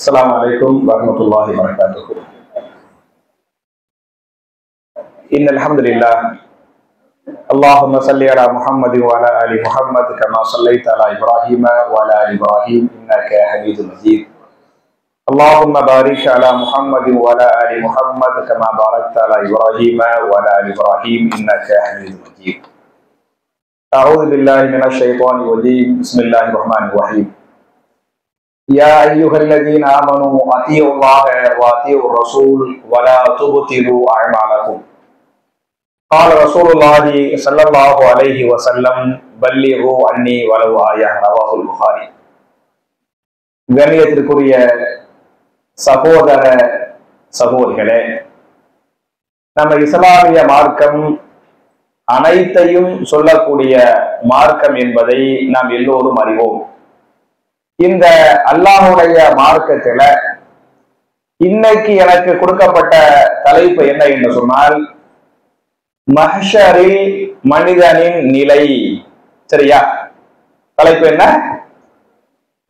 السلام عليكم ورحمة الله وبركاته. إن الحمد لله اللهم صل على محمد وعلى آل محمد كما صليت على إبراهيم وعلى آل إبراهيم إنك حميد مجيد. اللهم بارك على محمد وعلى آل محمد كما باركت على إبراهيم وعلى آل إبراهيم إنك حميد مجيد. أعوذ بالله من الشيطان الرجيم. بسم الله الرحمن الرحيم. يا أيها الذين آمنوا أطيعوا الله وأطيعوا الرسول ولا تبطلوا أعمالكم. قال رسول الله صلى الله عليه وسلم بلغوا عني ولو آية. رواه البخاري. கண்ணியத்திற்குரிய சகோதர சகோதரிகளே, நம்ம இஸ்லாமிய மார்க்கம் அனைத்தையும் சொல்லக்கூடிய மார்க்கம் என்பதை நாம் எல்லோரும் அறிவோம். இந்த அல்லாஹ்வுடைய மார்க்கத்துல இன்னைக்கு எனக்கு கொடுக்கப்பட்ட தலைப்பு என்ன என்று சொன்னால், மஹ்ஷரில் மனிதனின் நிலை. சரியா? தலைப்பு என்ன?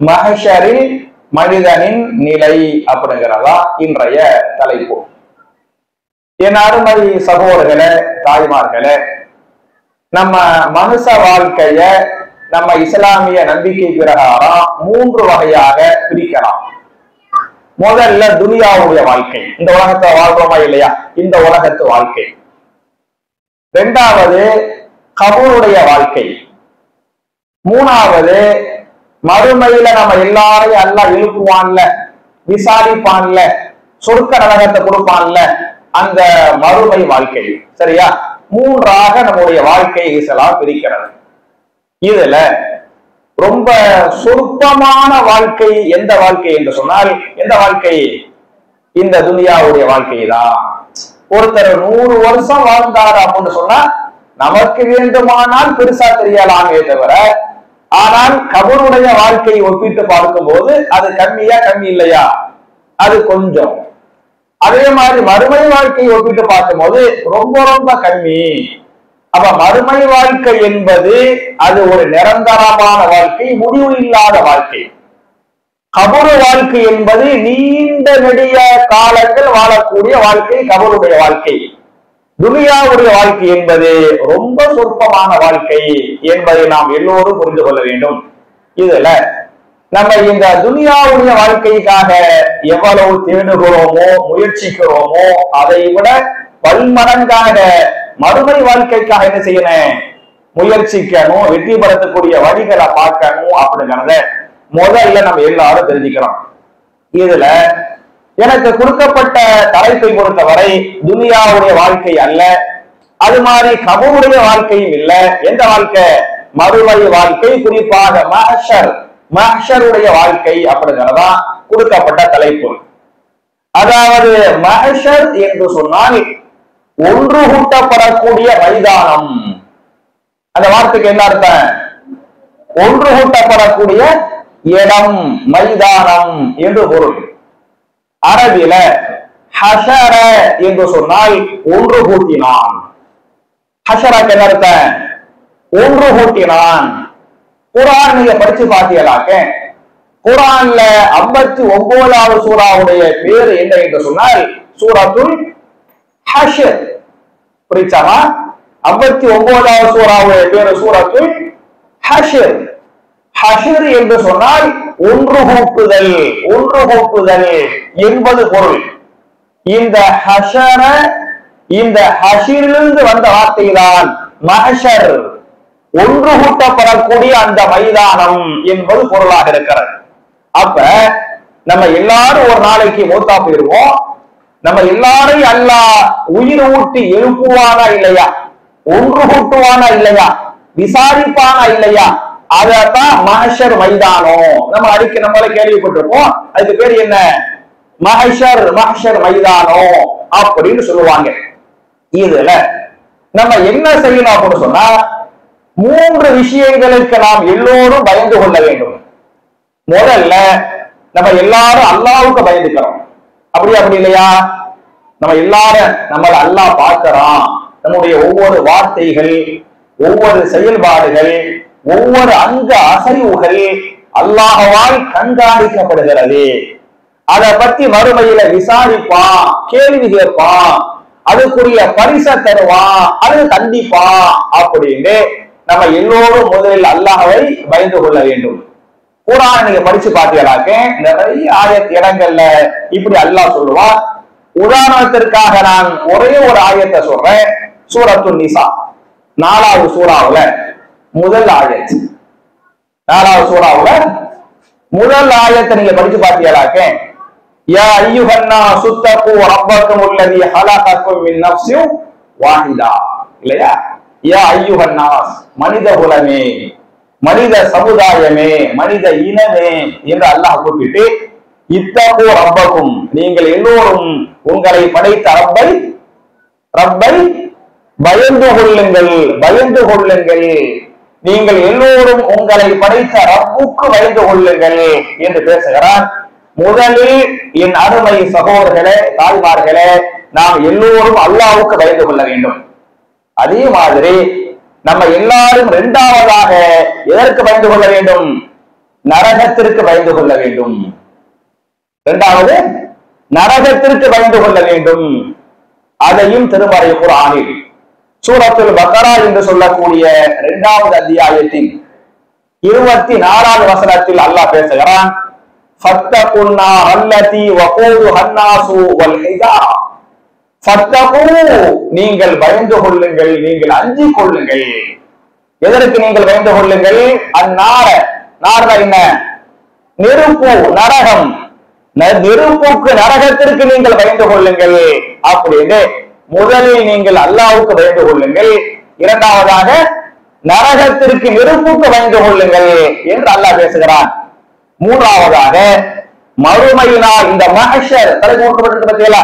மஹ்ஷரில் மனிதனின் நிலை அப்படிங்கிறதா இன்றைய தலைப்பு. என் அருமை சகோதரர்களே, தாய்மார்களே, நம்ம மனுஷ வாழ்க்கைய நம்ம இஸ்லாமிய நம்பிக்கை பிரகாரம் 3 வகையாக பிரிக்கலாம். முதல்ல துனியாவுடைய வாழ்க்கை, இந்த உலகத்தை வாழ்றோமா இல்லையா, இந்த உலகத்து வாழ்க்கை. இரண்டாவது கபூருடைய வாழ்க்கை. மூணாவது மறுமையில நம்ம எல்லாரையும் அல்லாஹ் எழுப்புவான்ல, விசாரிப்பான்ல, சொர்க்க நரகத்தை கொடுப்பான்ல, அந்த மறுமை வாழ்க்கை. சரியா? 3ஆக நம்முடைய வாழ்க்கை இஸ்லாம் பிரிக்கிறது. இதுல ரொம்ப சொற்பமான வாழ்க்கை எந்த வாழ்க்கை என்று சொன்னால், எந்த வாழ்க்கை? இந்த துனியாவுடைய வாழ்க்கை தான். ஒருத்தர் 100 வருஷம் வாழ்ந்தார் அப்படின்னு சொன்னா நமக்கு வேண்டுமானால் பெருசா தெரியலாமே தவிர, ஆனால் கபருடைய வாழ்க்கையை ஒப்பிட்டு பார்க்கும் போது அது கம்மியா, கம்மி இல்லையா? அது கொஞ்சம். அதே மாதிரி மறுமை வாழ்க்கையை ஒப்பிட்டு பார்க்கும் போது ரொம்ப ரொம்ப கம்மி. அப்ப மறுமை வாழ்க்கை என்பது அது ஒரு நிரந்தரமான வாழ்க்கை, முடிவு இல்லாத வாழ்க்கை. கபரு வாழ்க்கை என்பது நீண்ட நெடிய காலங்கள் வாழக்கூடிய வாழ்க்கை, கபருடைய வாழ்க்கை. துனியாவுடைய வாழ்க்கை என்பது ரொம்ப சொற்பமான வாழ்க்கை என்பதை நாம் எல்லோரும் புரிந்து கொள்ள வேண்டும். இதுல நம்ம இந்த துனியாவுடைய வாழ்க்கைக்காக எவ்வளவு தேடுகிறோமோ, முயற்சிக்கிறோமோ, அதை விட பல்மடங்காக மறுமை வாழ்க்கைக்காக என்ன செய்யணும்? முயற்சிக்கணும், வெற்றி பெறக்கூடிய வழிகளை பார்க்கணும் அப்படிங்கிறத முதல்ல நம்ம எல்லாரும் தெரிஞ்சுக்கிறோம். இதுல எனக்கு கொடுக்கப்பட்ட தலைப்பை பொறுத்தவரை துனியாவுடைய வாழ்க்கை அல்ல, அது மாதிரி கபருடைய வாழ்க்கையும் இல்லை. எந்த வாழ்க்கை? மறுமை வாழ்க்கை, குறிப்பாக மஹ்ஷருடைய வாழ்க்கை அப்படிங்கிறதா கொடுக்கப்பட்ட தலைப்பு. அதாவது மஹ்ஷர் என்று சொன்னால் ஒன்று கூட்டப்படக்கூடிய மைதானம். அந்த வார்த்தைக்கு என்ன அர்த்தம்? ஒன்று கூட்டப்படக்கூடிய இடம், மைதானம் என்று பொருள். அரபில ஹஷர என்று சொன்னால் ஒன்று கூட்டினான். ஹஷராக்கு என்ன அர்த்தம்? ஒன்று கூட்டினான். குர்ஆன் நீங்க படிச்சு பார்த்தீங்களாக்க, குர்ஆன்ல 59வது சூராவுடைய பேர் என்ன என்று சொன்னால் சூரத்துல் ஹஷர். புரியுதா? 59வது சூராவுடைய பேர் சூரத்துல் ஹஷர். ஹஷர் என்று சொன்னால் ஒன்று கூட்டுதல், ஒன்று கூட்டுதல் என்பது பொருள். இந்த ஹஷர, இந்த ஹஷிரிலிருந்து வந்த வார்த்தை தான் மஹ்ஷர், ஒன்று கூட்டப்படக்கூடிய அந்த மைதானம் என்பது பொருளாக இருக்கிறது. அப்ப நம்ம எல்லாரும் ஒரு நாளைக்கு மூத்தா போயிருவோம். நம்ம எல்லாரையும் அல்லாஹ் உயிர் ஊட்டி எழுப்புவானா இல்லையா, ஒன்று கூட்டுவானா இல்லையா, விசாரிப்பானா இல்லையா, அதத்தான் மஹ்ஷர் மைதானம். நம்ம அடிக்க நம்மள கேள்விப்பட்டிருப்போம். அதுக்கு பேர் என்ன? மஹ்ஷர் மைதானம் அப்படின்னு சொல்லுவாங்க. இதுல நம்ம என்ன செய்யணும் அப்படின்னு சொன்னா, 3 விஷயங்களுக்கு நாம் எல்லோரும் பயந்து கொள்ள வேண்டும். முதல்ல நம்ம எல்லாரும் அல்லாஹ்வுக்கு பயந்துக்கிறோம். அப்படி இல்லையா? நம்ம எல்லாரும் நம்மள அல்லாஹ் பார்க்கிறான். நம்முடைய ஒவ்வொரு வார்த்தைகள், ஒவ்வொரு செயல்பாடுகள், ஒவ்வொரு அங்க அசைவுகள் அல்லாஹ்வால் கண்காணிக்கப்படுகிறது. அதை பத்தி மறுமையில விசாரிப்பான், கேள்வி கேட்பான், அதுக்குரிய பரிசை தருவான், அது கண்டிப்பான் அப்படின்னு நம்ம எல்லோரும் முதலில் அல்லாஹ்வை பயந்து கொள்ள வேண்டும். குர்ஆன் நீங்க படிச்சு பார்த்தீங்கன்னாக்க நிறைய ஆயத் இடங்கள்ல இப்படி அல்லாஹ் சொல்லுவான். உதாரணத்திற்காக நான் ஒரே ஒரு ஆயத்தை சொல்றேன். சூரத்துன் நிசா 4வது சூறாவுல முதல் ஆயத். 4வது சூறாவுல முதல் ஆயத்தை நீங்க படிச்சு பார்த்தீங்கன்னாக்க யா அய்யுஹன்னாஸு தக்கூ ரப்பக்குமுல்லதீ ஹலகக்கும் மின் நஃப்ஸின் வாஹிதா, இல்லையா? யா அய்யுஹன்னாஸ், மனித குலமே, மனித சமுதாயமே, மனித இனமே என்று அல்லாஹ் கூப்பிட்டு இத்தகு ரப்பக்கும், நீங்கள் எல்லோரும் உங்களை படைத்த ரப்பை பயந்து கொள்ளுங்கள், பயந்து கொள்ளுங்கள், நீங்கள் எல்லோரும் உங்களை படைத்த ரப்புக்கு பயந்து கொள்ளுங்கள் என்று பேசுகிறார். முதலில் என் அருமை சகோதரர்களே, தாய்மார்களே, நாம் எல்லோரும் அல்லாஹ்வுக்கு பயந்து கொள்ள வேண்டும். அதே மாதிரி நம்ம எல்லாரும் இரண்டாவதாக எதற்கு பயந்து கொள்ள வேண்டும்? நரகத்திற்கு பயந்து கொள்ள வேண்டும். இரண்டாவது நரகத்திற்கு பயந்து கொள்ள வேண்டும். அதையும் திருமறை குர்ஆனில் சூரத்துல் பக்ரா என்று சொல்லக்கூடிய 2வது அத்தியாயத்தின் 24வது வசனத்தில் அல்லாஹ் பேசுகிறான். ஃபத்தகுன்னா அல்லதி வகூதுஹா அன்னாசு வல் ஹிஜாரா, ஃபத்தகு, நீங்கள் பயந்து கொள்ளுங்கள், நீங்கள் அஞ்சிக் கொள்ளுங்கள். எதற்கு நீங்கள் பயந்து கொள்ளுங்கள்? அந்நார, நார்னா என்ன? நெருப்பு, நரகம். நெருப்புக்கு, நரகத்திற்கு நீங்கள் பயந்து கொள்ளுங்கள் அப்படின்னு முதலில் நீங்கள் அல்லாஹ்வுக்கு பயந்து கொள்ளுங்கள், இரண்டாவதாக நரகத்திற்கு, நெருப்புக்கு பயந்து கொள்ளுங்கள் என்று அல்லாஹ் பேசுகிறான். மூன்றாவதாக மறுமையினால் இந்த மஹ்ஷர் தலைமுறைப்பட்டிருக்கு பார்த்தீங்களா,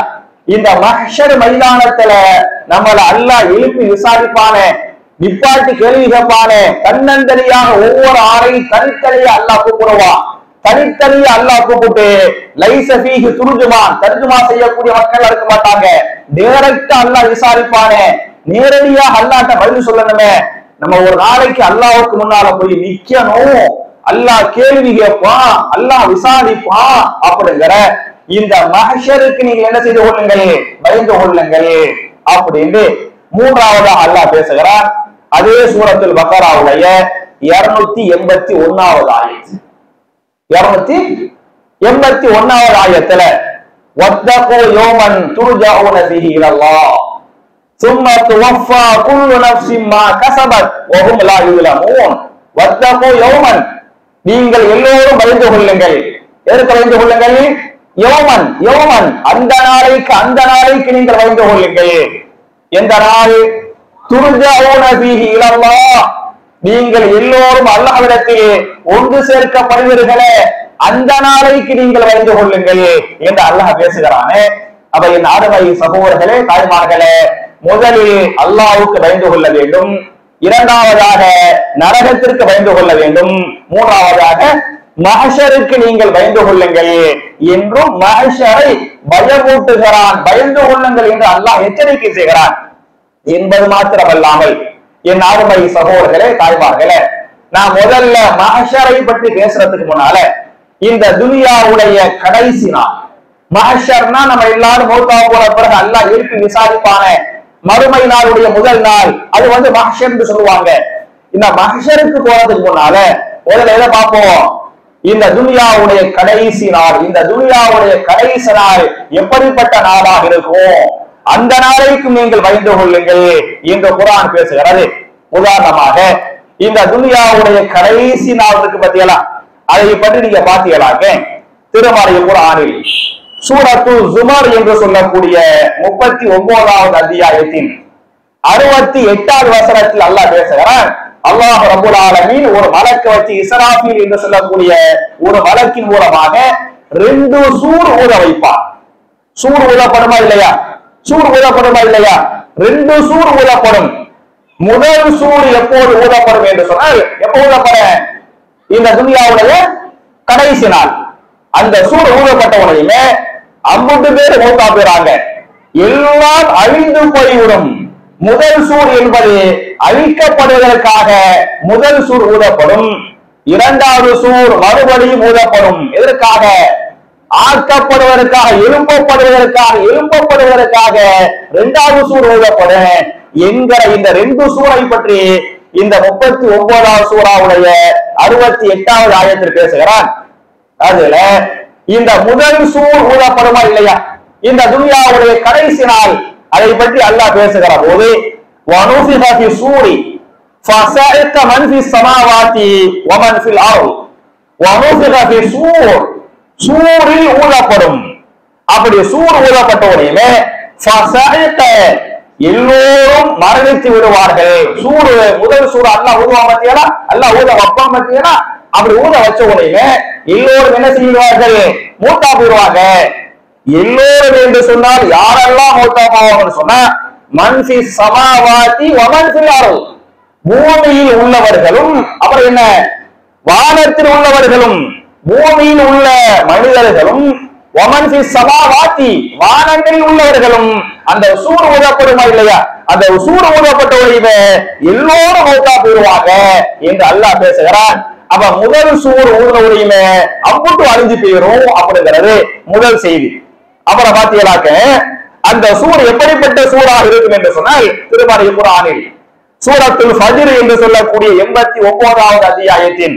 இந்த மஹ்ஷர் மைதானத்துல நம்மள அல்லாஹ் எழுப்பி விசாரிப்பான, நிப்பாட்டி கேள்வி கேட்பான, தன்னந்தனியாக ஒவ்வொரு ஆளையும் தனித்தனியா அல்லாஹ் கூப்பிடுவான். தனித்தனியா அல்லாஹ் கூப்பிட்டு லைஸ ஃபீஹி துர்ஜுமான், தர்ஜுமா செய்யக்கூடிய மக்கள் இருக்க மாட்டாங்க. டைரக்டா அல்லாஹ் விசாரிப்பானே, நேரடியாக அல்லாஹ்ட்ட பதில் சொல்லணுமே. நம்ம ஒரு நாளைக்கு அல்லாஹ்வுக்கு முன்னால போய் நிக்கணும், அல்லாஹ் கேள்வி கேட்பான், அல்லாஹ் விசாரிப்பான் அப்படிங்கிற இந்த மஹ்ஷருக்கு நீங்க என்ன செய்து கொள்ளுங்கள்? பயந்து கொள்ளுங்கள் அப்படின்னு மூன்றாவதாக அல்லாஹ் பேசுகிறார். அதே சூரத்துல் பக்ராவுடைய 281வது ஆயத். 281வது ஆயத்துல வத்தகு யௌமன் துர்ஜஊன ஃபீஹி இலல்லாஹ் சும்ம துவஃபா குல்லு நஃப்ஸின் மா கஸபத் வ ஹும் லா யுலமூன். வத்தகு யௌமன், நீங்கள் எல்லோரும் பயந்து கொள்ளுங்கள். எதற்கு பயந்து கொள்ளுங்கள்? யௌமன், யௌமன், அந்த நாளைக்கு, அந்த நாளைக்கு நீங்கள் பயந்து கொள்ளுங்கள். எந்த நாள்? துர்ஜஊன ஃபீஹி இலல்லாஹ், நீங்கள் எல்லோரும் அல்லாஹ்விடத்தில் ஒன்று சேர்க்கப்படுவீர்களே, அந்த நாளைக்கு நீங்கள் பயந்து கொள்ளுங்கள் என்று அல்லாஹ் பேசுகிறானே. அப்ப என் அருமை சகோதரர்களே, தாய்மார்களே, முதலில் அல்லாஹ்வுக்கு பயந்து கொள்ள வேண்டும், இரண்டாவதாக நரகத்திற்கு பயந்து கொள்ள வேண்டும், மூன்றாவதாக மஹ்ஷருக்கு நீங்கள் பயந்து கொள்ளுங்கள் என்றும் மஹ்ஷரை பயமூட்டுகிறான். பயந்து கொள்ளுங்கள் என்று அல்லாஹ் எச்சரிக்கை செய்கிறான் என்பது மாத்திரமல்லாமல் என் அருமை சகோதரர்களே, தாய்மார்களே, நான் முதல்ல மஹ்ஷரை பற்றி பேசுறதுக்கு முன்னால இந்த துனியாவுடைய கடைசி நாள், மஹ்ஷர்னா நம்ம எல்லாரும் மௌத்தா போன பிறகு அல்லாஹ் எழுப்பி விசாரிப்பான மறுமை நாளுடைய முதல் நாள், அது மஹ்ஷர் என்று சொல்லுவாங்க. இந்த மஹ்ஷருக்கு போறதுக்கு முன்னால முதல்ல எதை பார்ப்போம்? இந்த துனியாவுடைய கடைசி நாள். இந்த துனியாவுடைய கடைசி நாள் எப்படிப்பட்ட நாளாக இருக்கும்? அந்த நாளைக்கு நீங்கள் பயந்து கொள்ளுங்கள் என்று குர்ஆன் பேசுகிறது. உதாரணமாக இந்த துனியாவுடைய கடைசி நாள் இருக்கு பத்தியலா, அதை பற்றி நீங்க பாத்தீங்களாக்க திருமறை குர்ஆனில் சூரத்து ஜுமர் என்று சொல்லக்கூடிய 39வது அத்தியாயத்தின் 68வது வசனத்தில் அல்லாஹ் பேசுகிறான். அல்லாஹ் ரப்பல் ஆலமீன் ஒரு மலக்கை வச்சு இஸ்ராஃபீல் என்று சொல்லக்கூடிய ஒரு மலக்கின் மூலமாக 2 சூர் ஊத வைப்பார். சூர் ஊதப்படுமா இல்லையா? சூர் ஊதப்படுமா இல்லையா? 2 சூர் ஊதப்படும். முதல் சூர் எப்போது ஊதப்படும் என்று சொன்னால், எப்போ ஊதப்படும்? இந்த துனியாவுடைய கடைசி நாள். அந்த சூர் ஊதப்பட்ட உடனே 50 பேர் மூத்தா போறாங்க, எல்லாம் அழிந்து போய்விடும். முதல் சூர் என்பது அழிக்கப்படுவதற்காக முதல் சூர் ஊதப்படும். இரண்டாவது சூர் மறுபடியும் ஊதப்படும். எதற்காக? ஆக்கப்படுவதற்காக எழுப்பப்படுவதற்காக இரண்டாவது சூர் ஓதப்படும் என்கிற இந்த 2 சூரை பற்றி இந்த 39வது சூறாவுடைய 68வது ஆயத்தில் பேசுகிறான். அதுல இந்த முதல் சூர் ஊதப்படுமா இல்லையா, இந்த துன்யாவுடைய கடைசி நாள், அதை பற்றி அல்லாஹ் பேசுகிற போது வனுஃபிஹ ஃபி சூரி ஃபஸஅக மன் ஃபி ஸமாவாதி வ மன் ஃபில் அர்த் வனுஃபிஹ ஃபி சூர், சூரில் ஊதப்படும். அப்படி சூர் ஊதப்பட்ட உடனே ஃபஸஅக எல்லோரும் மரணித்து விடுவார்கள். சூர் முதல் சூர் அல்லாஹ் ஊதுவா பத்தியா, அல்லாஹ் ஊத வப்பா பத்தியா, அப்படி ஊத வச்ச உடனே எல்லோரும் என்ன செய்வார்கள், மூத்தா போயிடுவாங்க. எல்லோரும் என்று சொன்னால் யாரெல்லாம் மூத்தா போவாங்கன்னு சொன்னா மன் ஃபி ஸமாவாதி வ மன் ஃபில் அர்த், பூமியில் உள்ளவர்களும் அப்புறம் என்ன வானத்தில் உள்ளவர்களும் பூமியில் உள்ள மனிதர்களும் வமன் ஃபி ஸமாவாதி வானங்களில் உள்ளவர்களும் அந்த சூர் ஊதப்படுமா இல்லையா, அந்த சூர் ஊதப்பட்ட உடனே எல்லோரும் மௌத்தா போயிடுவாங்க என்று அல்லாஹ் பேசுகிறான். அப்ப முதல் சூர் ஊதுன உடனே அம்புட்டு அழிஞ்சு போயிடும் அப்படிங்கிறது முதல் செய்தி. அப்புறம் பாத்தீங்களாக்க அந்த சூர் எப்படிப்பட்ட சூறாக இருக்கும் என்று சொன்னால் திருமறை குர்ஆனில் சூரத்துல் ஃபஜ்ர் என்று சொல்லக்கூடிய 89வது அத்தியாயத்தின்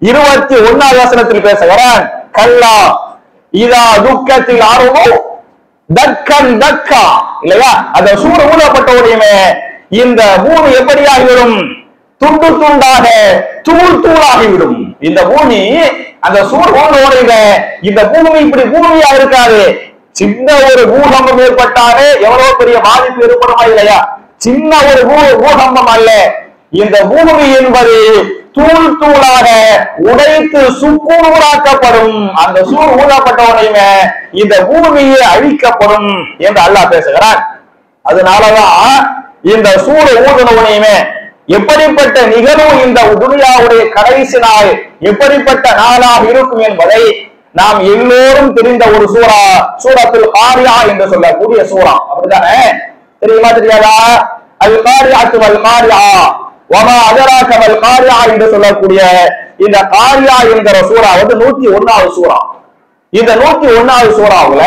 21வது வசனத்தில் பேசுகிறான். கல்லா இதா துக்கத்தில் ஆர்வமோ தக்கன் தக்கா இல்லையா, அந்த சூடு ஊதப்பட்ட உடனே இந்த பூமி எப்படியாகிவிடும், துண்டு துண்டாக தூள் தூளாகிவிடும். இந்த பூமி அந்த சூடு ஊத உடனே இந்த பூமி இப்படி பூமியா இருக்காது. சின்ன ஒரு பூகம்பம் ஏற்பட்டாலே எவ்வளவு பெரிய பாதிப்பு ஏற்படுமா இல்லையா, சின்ன ஒரு பூகம்பம் அல்ல. இந்த பூமி என்பது தூள் தூளாக உடைத்து சுக்குநூறாக்கப்படும். அந்த சூர் ஊதப்பட்ட உடனே இந்த பூமியை அழிக்கப்படும் என்று அல்லாஹ் பேசுகிறான். அதனாலதான் இந்த சூர் ஊதின உடனே எப்படிப்பட்ட நிகழ்வு இந்த துன்யாவுடைய கடைசி நாள் எப்படிப்பட்ட நாளாக இருக்கும் என்பதை நாம் எல்லோரும் தெரிந்த ஒரு சூரா, சூரத்துல் காரியா என்று சொல்லக்கூடிய சூரா. அப்படித்தானே, தெரியுமா தெரியாதா? அல் காரியாத்து வல் காரியா வமா அதராக வல் காரியா என்று சொல்லக்கூடிய இந்த காரியா என்கிற சூரா வந்து 101வது சூரா. இந்த 101வது சூறாவுல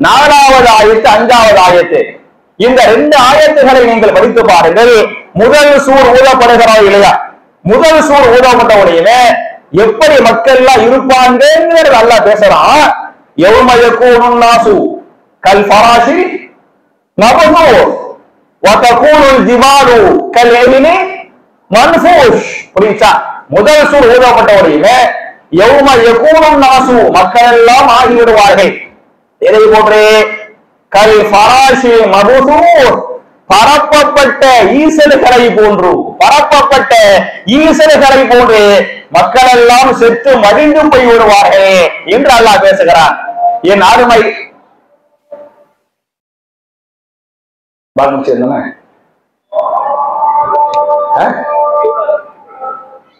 4வது ஆயத்து 5வது ஆயத்து, இந்த 2 ஆயத்துகளை நீங்கள் படித்து பாருங்கள். முதல் சூர் ஊதப்படுகிறோம் இல்லையா, முதல் சூர் ஊதப்பட்ட உடனே எப்படி மக்கள் எல்லாம் இருப்பாங்கிறது அல்லாஹ் பேசுறான். யௌம யகூனுன் நாசு கல் ஃபராஷி மபதூர் வ தகூனுல் ஜிபாலு கல் இஹ்னி மன்ஃபூஷ். புரியுதா? முதல் சூர் ஊதப்பட்ட உடனே யௌம யகூனுன் நாசு மக்கள் எல்லாம் ஆகிவிடுவார்கள். எதை போன்று கல் ஃபராஷி மபதூர் பரப்பப்பட்ட ஈசல்களை போன்று, பரப்பப்பட்ட ஈசல்களை போன்று மக்கள் எல்லாம் செத்து மடிந்து போய் விடுவார்கள் என்று அல்லாஹ் பேசுகிறான். என் அருமை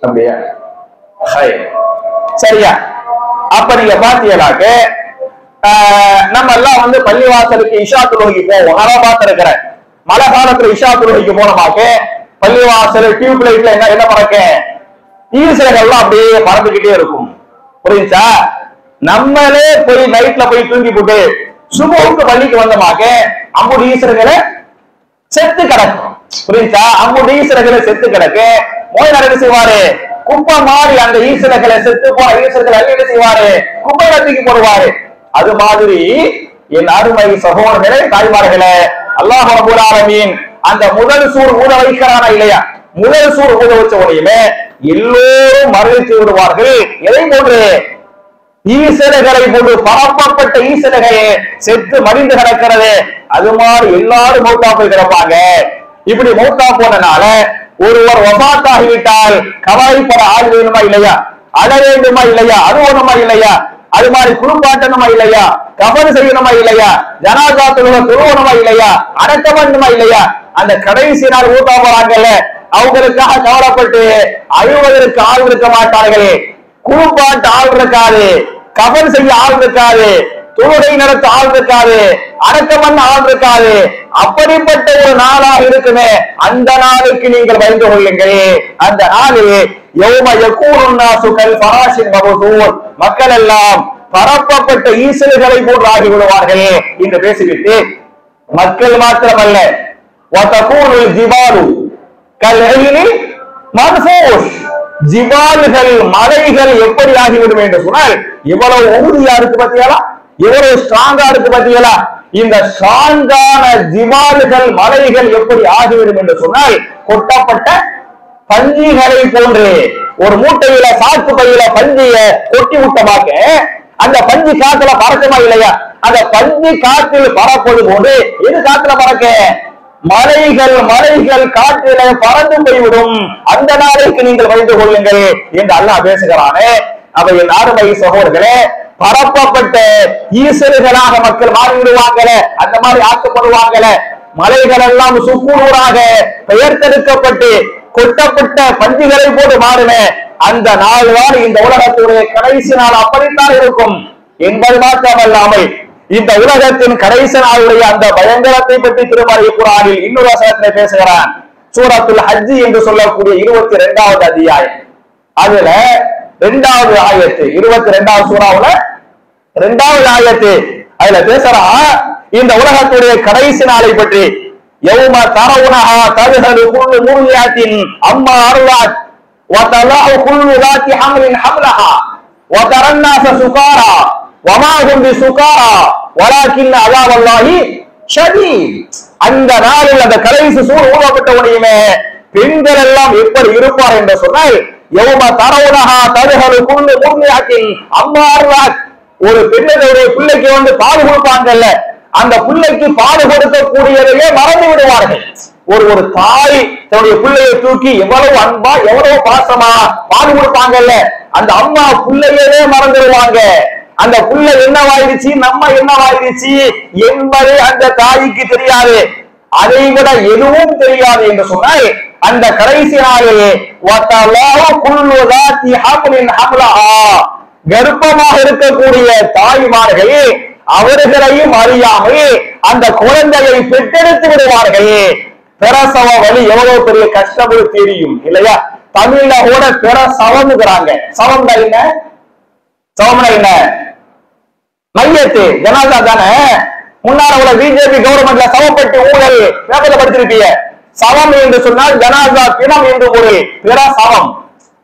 அப்படியா, சரியா? அப்ப நீங்க பாத்தீங்கன்னாக்க நம்ம எல்லாம் வந்து பள்ளிவாசலுக்கு இஷா தொழுகைக்கு போவோம். நான் பார்த்திருக்கிறேன். மழை காலத்துல இஷா தொழுகைக்கு போனமாக்க பள்ளிவாசல் டியூப் லைட்ல என்ன பறக்க ஈசல்கள்லாம் அப்படியே பறந்துகிட்டே இருக்கும். புரியுதா? நம்மளே போய் நைட்ல போய் தூங்கி போட்டு சுபவுக்கு பள்ளிக்கு வந்தமாக்க அம்புடி ஈசல்களை செத்து கிடக்கும். புரியுதா? அம்புடி ஈசல்களை செத்து கிடக்க மோயினார் என்ன செய்வாரு, குப்பை மாறி அந்த ஈசல்களை செத்து போன ஈசல்களை அள்ளி என்ன செய்வாரு, குப்பையில தூக்கி போடுவாரு. அது மாதிரி என் அருமை சகோதரர்களே, தாய்மார்களே, அல்லாஹ் ரப்பல் ஆலமீன் அந்த முதல் சூர் ஊத வைக்கிறானா இல்லையா, முதல் சூர் ஊத வச்ச உடனே எல்லோரும் மரணித்து விடுவார்கள். எதை போன்று ஈசல்களை போன்று பரப்பப்பட்ட ஈசல்களை செத்து மடிந்து கிடக்கிறது. அது மாதிரி எல்லாரும் மௌத்தா போய் கிடப்பாங்க. இப்படி மௌத்தா போனனால ஒருவர் வஃபாத்தாகிவிட்டால் கவலைப்பட ஆள் வேணுமா இல்லையா, அழ வேண்டுமா இல்லையா, அழுவணுமா இல்லையா, அது மாதிரி குளிப்பாட்டணுமா இல்லையா, கஃன் செய்யணுமா இல்லையா, ஜனாஸா தொழுவணுமா இல்லையா, அடக்கம் பண்ணணுமா இல்லையா. அந்த கடைசி நாள் ஊத்தா போறாங்கல்ல, அவங்களுக்காக கவலைப்பட்டு அழுவதற்கு ஆள் இருக்க மாட்டார்கள், குளிப்பாட்ட ஆள் இருக்காது, கஃன் செய்ய ஆள் இருக்காது, தொழுகை நடத்த ஆள் இருக்காது, அடக்கம் பண்ண ஆள் இருக்காது. அப்படிப்பட்ட ஒரு நாளாக இருக்குமே, அந்த நாளுக்கு நீங்கள் பயந்து கொள்ளுங்கள். அந்த நாளில் யௌம யகூனுன் நாசு கல் ஃபராஷின் மபதூர் மக்கள் எல்லாம் பரப்பப்பட்ட ஈசல்களை போன்று ஆகிவிடுவார்கள் என்று பேசிவிட்டு மக்கள் மாத்திரமல்ல ஜிபால்கள் மலைகள் எப்படி ஆகிவிடும் என்று சொன்னால் இவ்வளவு உறுதியா இருக்கு பாத்தீங்களா, இவ்வளவு ஸ்ட்ராங்கா இருக்கு பாத்தீங்களா, இந்த ஸ்ட்ராங்கான ஜிபால்கள் மலைகள் எப்படி ஆகிவிடும் என்று சொன்னால் கொட்டப்பட்ட பஞ்சிகளை போன்று. ஒரு மூட்டையில சாக்கு பையில பஞ்சிய கொட்டி விட்டமாக அந்த பஞ்சு காத்துல பறக்குமா இல்லையா, அந்த பஞ்சு காற்றில் பறப்பது போன்று எது காத்துல பறக்க, மலைகள் காற்றில பறந்து போய்விடும், அந்த நாளைக்கு நீங்கள் வைத்து கொள்ளுங்கள் என்று அல்லாஹ் பேசுகிறானே. அவை என் அருமை சகோதரர்களே, பரப்பப்பட்ட ஈசல்களாக மக்கள் மாறிவிடுவாங்கள, அந்த மாதிரி ஆக்கப்படுவாங்கள. மலைகள் எல்லாம் சுக்குநூறாக பெயர்த்தெடுக்கப்பட்டு கொட்டப்பட்ட பஞ்சுகளை போட்டு மாறின அந்த நாள் தான் இந்த உலகத்துடைய கடைசி நாள் அப்படித்தான் இருக்கும் என்பது மாத்திரமல்லாமல் இந்த உலகத்தின் கடைசி நாளுடைய அந்த பயங்கரத்தை பற்றி திருமறை குர்ஆனில் இன்னொரு வசனத்திலே பேசுகிறான். சூரத்துல் ஹஜ் என்று சொல்லக்கூடிய 22வது அத்தியாயம், அதுல 2வது ஆயத்து, 22வது சூராவுல 2வது ஆயத்து, அதுல பேசுறான் இந்த உலகத்துடைய கடைசி நாளை பற்றி. யௌம தரவுனஹா தذهل كل مرضعة அம்மா அர்லத் وتضع كل ذات حمل حملها وترى الناس سكارى وما هم بسكارى ولكن عذاب الله شديد. அந்த நாளில் அந்த கடைசி சூர் ஊதப்பட்ட உடனே பெண்கள் எல்லாம் எப்படி இருப்பார் என்று சொன்னால் யௌம தரவுனஹா தذهل كل مرضعة அம்மா அர்லத், ஒரு பெண்ணுடைய பிள்ளைக்கு வந்து பால் கொடுப்பாங்கல்ல, அந்த பிள்ளைக்கு பால் கொடுக்கக்கூடியதையே மறந்து விடுவார்கள். ஒரு தாய் தன்னுடைய பிள்ளையை தூக்கி எவ்வளவு அன்பா எவ்வளவு பாசமா பால் கொடுப்பாங்கல்ல, அந்த அம்மா பிள்ளையவே மறந்துடுவாங்க. அந்த பிள்ளை என்னவாயிருச்சு நம்ம என்னவாயிருச்சு என்பது அந்த தாய்க்கு தெரியாது, அதை விட எதுவும் தெரியாது என்று சொன்னால் அந்த கடைசி நாளிலே கர்ப்பமாக இருக்கக்கூடிய தாய்மார்கள் அவர்களையும் அறியாமல் அந்த குழந்தையை பெற்றெடுத்து விடுவார்கள். பிரசவ வலி எவ்வளவு பெரிய கஷ்டம் தெரியும் இல்லையா? தமிழ்ல கூட பிரசவம்ங்கிறாங்க. சவம்னா என்ன? சவம்னா என்ன? மையத்து ஜனாதா தானே. முன்னால உள்ள பிஜேபி கவர்மெண்ட்ல சவப்பட்டு ஊழல் பேப்பர்ல படிச்சிருப்பீங்க. சவம் என்று சொன்னால் ஜனாதா பிணம் என்று பொருள். பிரசவம்.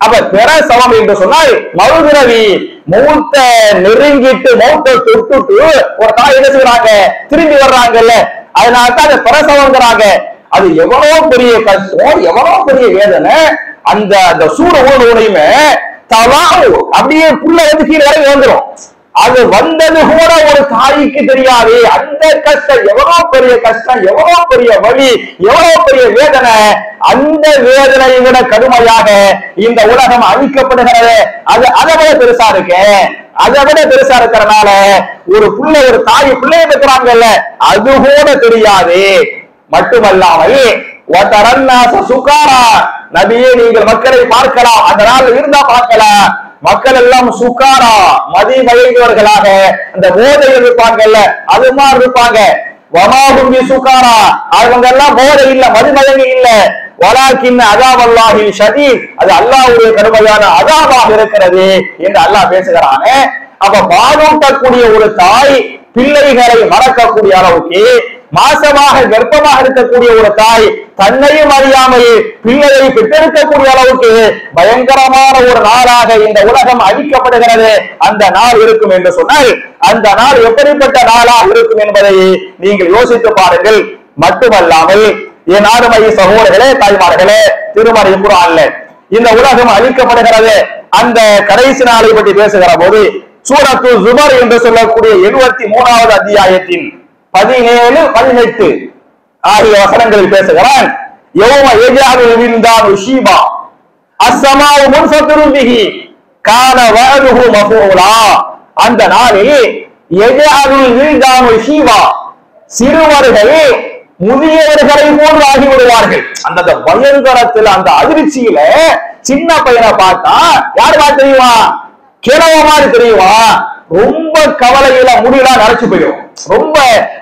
அப்ப பிரசவம் என்று சொன்னால் மறுபிறவி, மௌத்த நெருங்கிட்டு மௌத்த தொட்டுட்டு ஒரு தாய் என்ன செய்யறாங்க, திரும்பி வர்றாங்கல்ல, அதனால்தான் அந்த பிரசவங்கிறாங்க. அது எவ்வளவு பெரிய கஷ்டம், எவ்வளவு பெரிய வேதனை. அந்த சூட ஊனையுமே தவாவு அப்படியே புள்ள வந்து கீழே வரை வந்துடும். அது வந்தது கூட ஒரு தாய்க்கு தெரியாது. அந்த கஷ்டம் எவ்வளவு பெரிய கஷ்டம், எவ்வளவு பெரிய வலி, எவ்வளவு பெரிய வேதனை. அந்த வேதனையை விட கடுமையாக இந்த உலகம் அழிக்கப்படுகிறது. அது அதை விட பெருசா இருக்கு. அதை விட பெருசா இருக்கிறனால ஒரு புள்ள, ஒரு தாய் பிள்ளைய இருக்கிறாங்கல்ல, அது கூட தெரியாது. மட்டுமல்லாமல் சுகாரா, நபியே நீங்கள் மக்களை பார்க்கலாம், அந்த நாள் இருந்தா பார்க்கலாம், மக்கள் எல்லாம் சுகாரா மதி மயங்கியவர்களாக அந்த போதையில் இருப்பாங்கல்ல, அது மாதிரி இருப்பாங்க. வமாஹும் சுகாரா, அவங்க எல்லாம் போதை இல்ல, மதிமயங்கி இல்ல. வலாக்கின் அஸாப் அல்லாஹி ஷதீத், அது அல்லாஹ்வுடைய கடுமையான அஸாபாக இருக்கிறது என்று அல்லாஹ் பேசுகிறாங்க. அப்ப பாலூட்டக்கூடிய ஒரு தாய் பிள்ளைகளை மறக்கக்கூடிய அளவுக்கு, மாசமாக கர்ப்பமாக இருக்கக்கூடிய ஒரு தாய் தன்னையும் அறியாமல் பிள்ளையை பெற்றெடுக்கக்கூடிய அளவுக்கு பயங்கரமான ஒரு நாளாக இந்த உலகம் அழிக்கப்படுகிறது. அந்த நாள் இருக்கும் என்று சொன்னால் அந்த நாள் எப்படிப்பட்ட நாளாக இருக்கும் என்பதை நீங்கள் யோசித்து பாருங்கள். மட்டுமல்லாமல் என் அருமை சகோதரர்களே, தாய்மார்களே, திருமறை குர்ஆன்ல இந்த உலகம் அழிக்கப்படுகிறது அந்த கடைசி நாளை பற்றி பேசுகிற போது சூரத்து ஜுமர் என்று சொல்லக்கூடிய 73வது அத்தியாயத்தின் 17, 18 ஆகிய வசனங்களில் பேசுகிறான். யௌம யஜஅலுல் வில்தானு ஷீபா அஸ்ஸமாஉ முன்ஃபத்திருன் பிஹி கான வஅதுஹு மஃஊலா. அந்த நாளில் யஜஅலுல் வில்தானு ஷீபா, சிறுவர்கள் முதியவர்களை போன்று ஆகிவிடுவார்கள். அந்த பயங்கரத்தில், அந்த அதிர்ச்சியில சின்ன பையனை பார்த்தா யார் மாதிரி தெரியுமா? கிழவ மாதிரி தெரியுமா? ரொம்ப கவலையில முடியெல்லாம் நரைச்சு போயிடும். ரொம்ப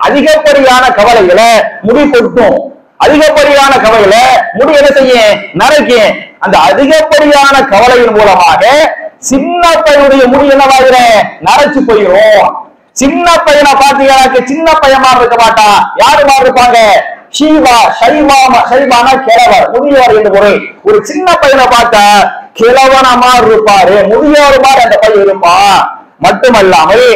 அதிகப்படியான கவலையில முடி கொட்டும். அதிகப்படியான கவலையில முடி என்ன செய்ய நரைக்கும். அந்த அதிகப்படியான கவலையின் மூலமாக சின்ன பையனுடைய முடி என்னவாகிற நரைச்சு போயிடும். சின்ன பையனை பாத்தீங்கன்னா சின்ன பையன் மாதிரி இருக்க மாட்டான். யாரு மாதிரி இருப்பாங்க? ஷைபானா கிழவர், முதியவர் என்று பொருள். ஒரு சின்ன பையனை பார்த்தா கிழவன மாதிரி இருப்பாரு, முதியவர் மாதிரி அந்த பையன் இருப்பான். மட்டுமல்லாமல்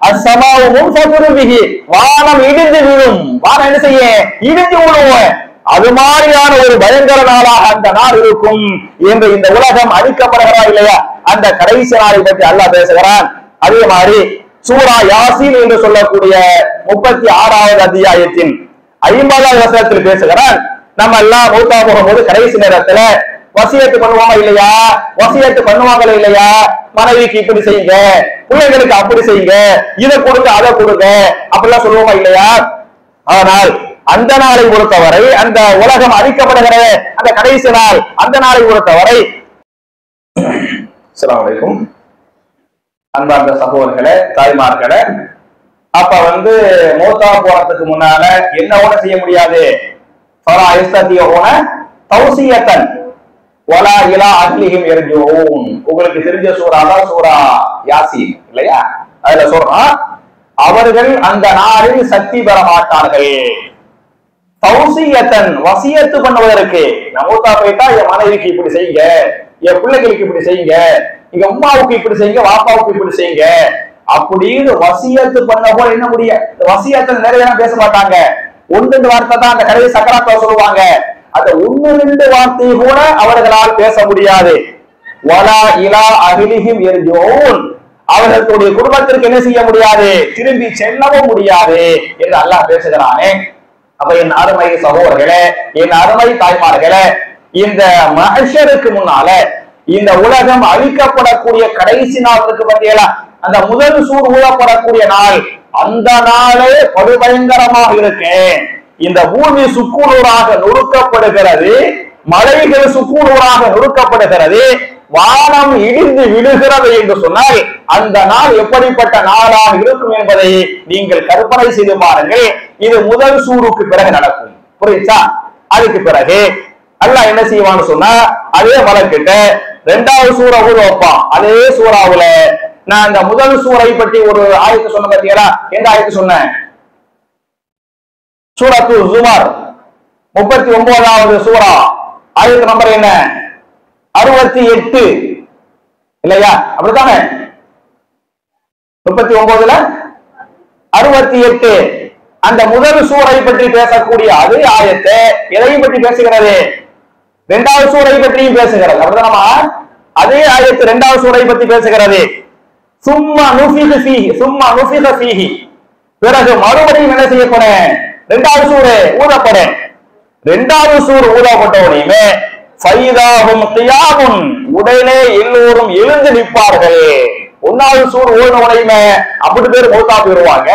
அஸ்ஸமாவும் ஃபதுருபிஹி, வானம் இடிந்து விழும். வானம் என்ன செய்ய? இடிந்து விழும். அது மாதிரியான ஒரு பயங்கர நாளாக அந்த நாள் இருக்கும் என்று இந்த உலகம் அழிக்கப்படுகிறா இல்லையா? அந்த கடைசி நாளை பற்றி அல்லாஹ் பேசுகிறான். அதே மாதிரி சூரா யாசீன் என்று சொல்லக்கூடிய 36வது அத்தியாயத்தின் 50வது வசனத்தில் பேசுகிறான். நம்ம எல்லாம் மௌத்தா போகும்போது கடைசி நேரத்துல வசியத்து பண்ணுவாங்க இல்லையா? வசியத்து பண்ணுவாங்களே இல்லையா? மனைவிக்கு இப்படி செய்யுங்க, பிள்ளைங்களுக்கு அப்படி செய்யுங்க, இதை கொடுங்க அதை கொடுங்க அப்படிலாம் சொல்லுவோமா இல்லையா? ஆனால் அந்த நாளை பொறுத்தவரை, அந்த உலகம் அழிக்கப்படுகிற அந்த கடைசி நாள், அந்த நாளை பொறுத்தவரை, அஸ்ஸலாமு அலைக்கும் அன்பார்ந்த சகோதரர்களே, தாய்மார்களே, அப்ப மௌத்தா போறதுக்கு முன்னால என்ன ஒண்ணு செய்ய முடியாது. உங்களுக்கு தெரிஞ்ச சூரா தான் சூரா யாசீன் இல்லையா? அதுல சொல்றான், அவர்கள் அந்த நாளில் சக்தி பெற மாட்டார்கள். தௌசியத்தன், வசியத்து பண்ணுவதற்கு, மௌத்தா போயிட்டா என் மனைவிக்கு இப்படி செய்யுங்க, என் பிள்ளைகளுக்கு இப்படி செய்யுங்க, எங்க அம்மாவுக்கு இப்படி செய்யுங்க, வாப்பாவுக்கு இப்படி செய்யுங்க அப்படின்னு வசியத்து பண்ண போல என்ன முடியும்? வசியத்தில் நிறைய பேச மாட்டாங்க. 1-2 வார்த்தை தான் அந்த கடைசி சக்கராத்துல சொல்லுவாங்க. அந்த 1-2 வார்த்தை கூட அவர்களால் பேச முடியாது. வலா இலா அஹ்லிஹிம் யர்ஜூன், அவர்களுடைய குடும்பத்திற்கு என்ன செய்ய முடியாது? திரும்பி செல்லவும் முடியாது என்று அல்லாஹ் பேசுகிறானே. அப்ப என் அருமை சகோதரர்களே, என் அருமை தாய்மார்களே, இந்த மஹ்ஷருக்கு முன்னால இந்த உலகம் அழிக்கப்படக்கூடிய கடைசி நாள் இருக்கு பார்த்தீங்களா? அந்த முதல் சூர் ஊழப்படக்கூடிய நாள், அந்த நாளே படுபயங்கரமாக இருக்கு. இந்த பூமி சுக்குநூறாக நொறுக்கப்படுகிறது, மலைகள் சுக்குநூறாக நொறுக்கப்படுகிறது, வானம் இடிந்து விழுகிறது என்று சொன்னால் அந்த நாள் எப்படிப்பட்ட நாளாக இருக்கும் என்பதை நீங்கள் கற்பனை செய்து பாருங்கள். இது முதல் சூருக்கு பிறகு நடக்கும். புரியுதா? அதுக்கு பிறகு அல்லாஹ் என்ன செய்வான்னு சொன்னா, அதே மலக்கிட்ட 2வது சூரா ஊத வைப்பான். அதே சூறாவுல நான் இந்த முதல் சூரை பற்றி ஒரு ஆயத்து சொன்ன பார்த்தீங்களா? எந்த ஆயத்து சொன்னேன்? சூரத்து ஜுமர் 39வது சூரா, ஆயத்து நம்பர் என்ன? 68 இல்லையா? அப்படித்தானே? 39ல 68 அந்த முதல் சூரை பற்றி பேசக்கூடிய அதே ஆயத்தை எதையும் பற்றி பேசுகிறது? 2வது சூரை பற்றியும் பேசுகிறது. அப்படிதானமா? அதே ஆயத்து 2வது சூரை பற்றி பேசுகிறது. சும்மா நுஃபிக ஃபீஹி, பிறகு மறுபடியும் என்ன செய்யப்படும்? 2வது சூரை ஊதப்படும். 2வது சூர் ஊதப்பட்ட உடனே ஃபைதாஹும் கியாமுன், உடனே எல்லோரும் எழுந்து நிற்பார்கள். 1வது சூர் ஊதின உடனே அப்படி பேர் மௌத்தா போயிருவாங்க.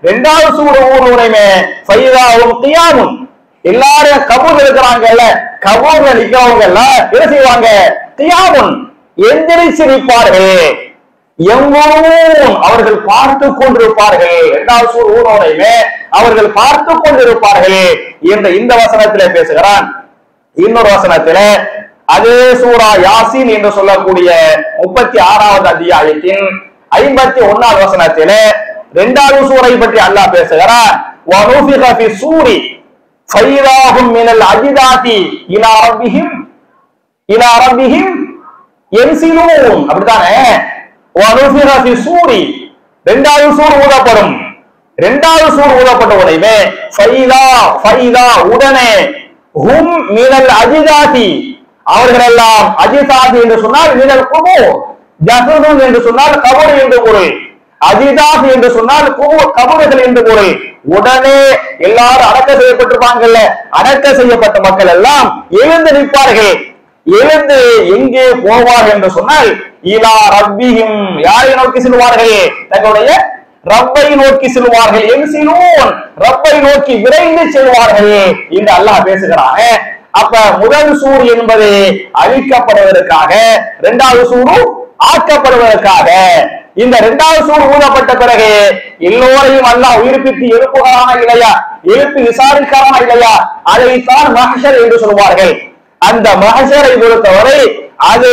2வது சூர் ஊதின உடனே ஃபைதாஹும் கியாமுன், எல்லாரும் கபூர் இருக்கிறாங்கல்ல, கபூர்ல நிக்கிறவங்க எல்லாம் என்ன செய்வாங்க? கியாமுன், எந்திரிச்சு நிற்பார்கள். எங்கோரும், அவர்கள் பார்த்து கொண்டிருப்பார்கள். 2வது சூர் ஊதின அவர்கள் பார்த்து கொண்டிருப்பார்கள் என்ற இந்த வசனத்திலே பேசுகிறான். இன்னொரு வசனத்தில அதே சூரா யாசீன் என்று சொல்லக்கூடிய 36வது அத்தியாயத்தின் 51வது வசனத்தில 2வது சூரை பற்றி அல்லாஹ் பேசுகிறான். வனுஃபிக ஃபி சூரி ஃபைதாஹும் மினல் அஜிதாதி இலா ரப்பிஹிம் யன்சிலூன். அப்படிதானே? வனுஃபிக ஃபி சூரி, 2வது சூர் ஊதப்படும். 2வது சூர் ஊதப்பட்ட உடனே ஃபைதா உடனே, ஹும் மினல் அஜிதாதி, அவர்கள் எல்லாம், அஜிதாதி என்று சொன்னால் மினல் குபூர், ஜஹதுன் என்று சொன்னால் கபர் என்று பொருள், அஜிதாதி என்று சொன்னால் கபறுகள் என்று பொருள். உடனே எல்லாரும் அடக்க செய்யப்பட்டிருப்பாங்கல்ல, அடக்க செய்யப்பட்ட மக்கள் எல்லாம் எழுந்து நிற்பார்கள். எழுந்து எங்கே போவார்கள் என்று சொன்னால் இலா ரப்பிஹிம், யாரை நோக்கி செல்வார்கள்? தங்களுடைய ரப்பை நோக்கி செல்வார்கள். என்சிலூன், ரப்பை நோக்கி விரைந்து செல்வார்கள் என்று அல்லாஹ் பேசுகிறாங்க. அப்ப முதல் சூர் என்பது அழிக்கப்படுவதற்காக, 2வது சூரு ஆக்கப்படுவதற்காக. இந்த 2வது சூர் ஊதப்பட்ட பிறகு எல்லோரையும் அல்லாஹ் உயிர்ப்பித்து எழுப்புகிறானா இல்லையா? எழுப்பி விசாரிக்கிறானா இல்லையா? அதைத்தான் மஹ்ஷர் என்று சொல்வார்கள். அந்த மஹ்ஷரை பொறுத்தவரை அது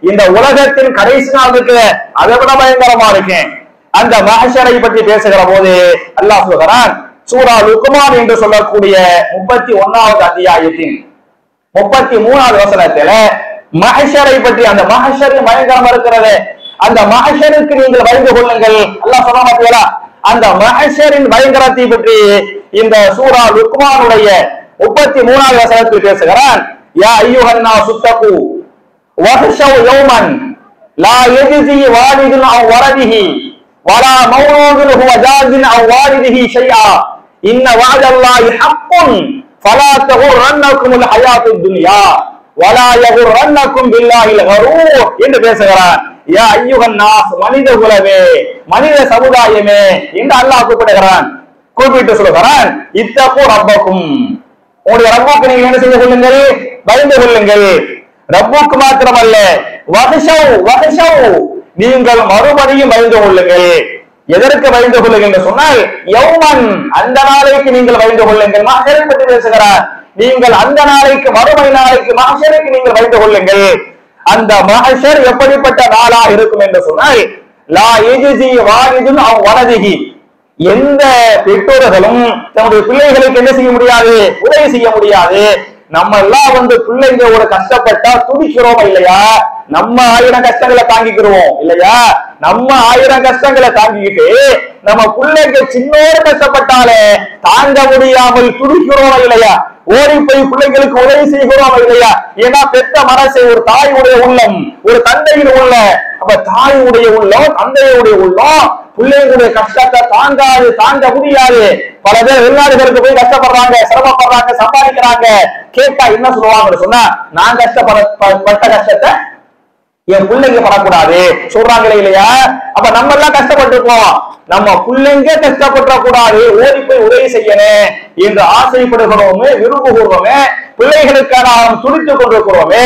இந்த உலகத்தின் கடைசி நாள் இருக்கு, அதை விட பயங்கரமா இருக்கு. அந்த மஹ்ஷரை பற்றி பேசுகிற போது அல்லாஹ் சொல்கிறான், சூரா லுக்மான் என்று சொல்லக்கூடிய 31வது அத்தியாயத்தின் 33வது வசனத்துல மஹ்ஷரை பற்றி, அந்த மஹ்ஷரின் பயங்கரம் இருக்கிறது, அந்த மஹ்ஷருக்கு நீங்கள் பயந்து கொள்ளுங்கள் அல்லாஹ் சொல்ல மாட்டீங்களா? அந்த மஹ்ஷரின் பயங்கரத்தை பற்றி இந்த சூரா லுக்மானுடைய 33வது வசனத்தில் பேசுகிறான். யா அய்யுஹன் நாஸு தகு வஹ்ஷவ் யௌமன் லா யஜ்ஸி வாலிதுன் அவ் வலதிஹி வலா மௌலூதுன் ஹுவ ஜாஸின் அவ் வாலிதிஹி ஷைஆ இன்ன வஅதல்லாஹி ஹக்குன் ஃபலா தகுர்ரன்னகுமுல் ஹயாத்துத் துன்யா வலா யகுர்ரன்னகும் பில்லாஹில் கரூர் என்று பேசுகிறான். யா அய்யுஹன் நாஸ், மனித குலமே, மனித சமுதாயமே என்று அல்லாஹ் கூப்பிடுகிறான். கூப்பிட்டு சொல்கிறான், இத்தகு ரப்பக்கும், உங்களுடைய ரப்புக்கு நீங்கள் என்ன செய்து கொள்ளுங்கள், பயந்து கொள்ளுங்கள். ரப்புக்கு மாத்திரமல்ல, வஹ்ஷவ் வஹ்ஷவ், நீங்கள் மறுபடியும் பயந்து கொள்ளுங்கள். எதற்கு பயந்து கொள்ளுங்கள் என்று சொன்னால், யௌமன், அந்த நாளைக்கு நீங்கள் பயந்து கொள்ளுங்கள். மஹ்ஷரை பற்றி பேசுகிறார். நீங்கள் அந்த நாளைக்கு, மறுமை நாளைக்கு, மஹ்ஷருக்கு நீங்கள் பயந்து கொள்ளுங்கள். அந்த மஹ்ஷர் எப்படிப்பட்ட நாளா இருக்கும் என்று சொன்னால், லா யஜ்ஸி வாலிதுன் அவ் வலதிஹி, எந்த பெற்றோர்களும் தன்னுடைய பிள்ளைகளுக்கு என்ன செய்ய முடியாது, உதவி செய்ய முடியாது. நம்ம எல்லாம் பிள்ளைங்க ஒரு கஷ்டப்பட்டா துடிக்கிறோம் இல்லையா? நம்ம 1000 கஷ்டங்களை தாங்கிக்கிறோம் இல்லையா? நம்ம 1000 கஷ்டங்களை தாங்கிக்கிட்டு நம்ம பிள்ளைங்க சின்னோடு கஷ்டப்பட்டாலே தாங்க முடியாமல் துடிக்கிறோம் இல்லையா? ஓடி போய் பிள்ளைங்களுக்கு உதவி செய்கிறோம் இல்லையா? ஏன்னா பெற்ற மனசை, ஒரு தாயுடைய உள்ளம், ஒரு தந்தையின் உள்ள, அப்ப தாயுடைய உள்ளம், தந்தையுடைய உள்ளம் பிள்ளைங்களுடைய கஷ்டத்தை தாங்காது, தாங்க முடியாது. பல பேர் வெளிநாடுகளுக்கு போய் கஷ்டப்படுறாங்க, சிரமப்படுறாங்க, சம்பாதிக்கிறாங்க. கேட்டா என்ன சொல்லுவாங்கன்னு சொன்னா, நான் கஷ்டப்பட்ட கஷ்டத்தை என் பிள்ளைங்க படக்கூடாது சொல்றாங்களே இல்லையா? அப்ப நம்ம எல்லாம் கஷ்டப்பட்டிருக்கோம், நம்ம பிள்ளைங்க கஷ்டப்பட கூடாது, ஓடி போய் உதவி செய்யணும் என்று ஆசைப்படுகிறோமே, விரும்புகிறோமே, பிள்ளைகளுக்காக நாம் துடித்துக் கொண்டிருக்கிறோமே.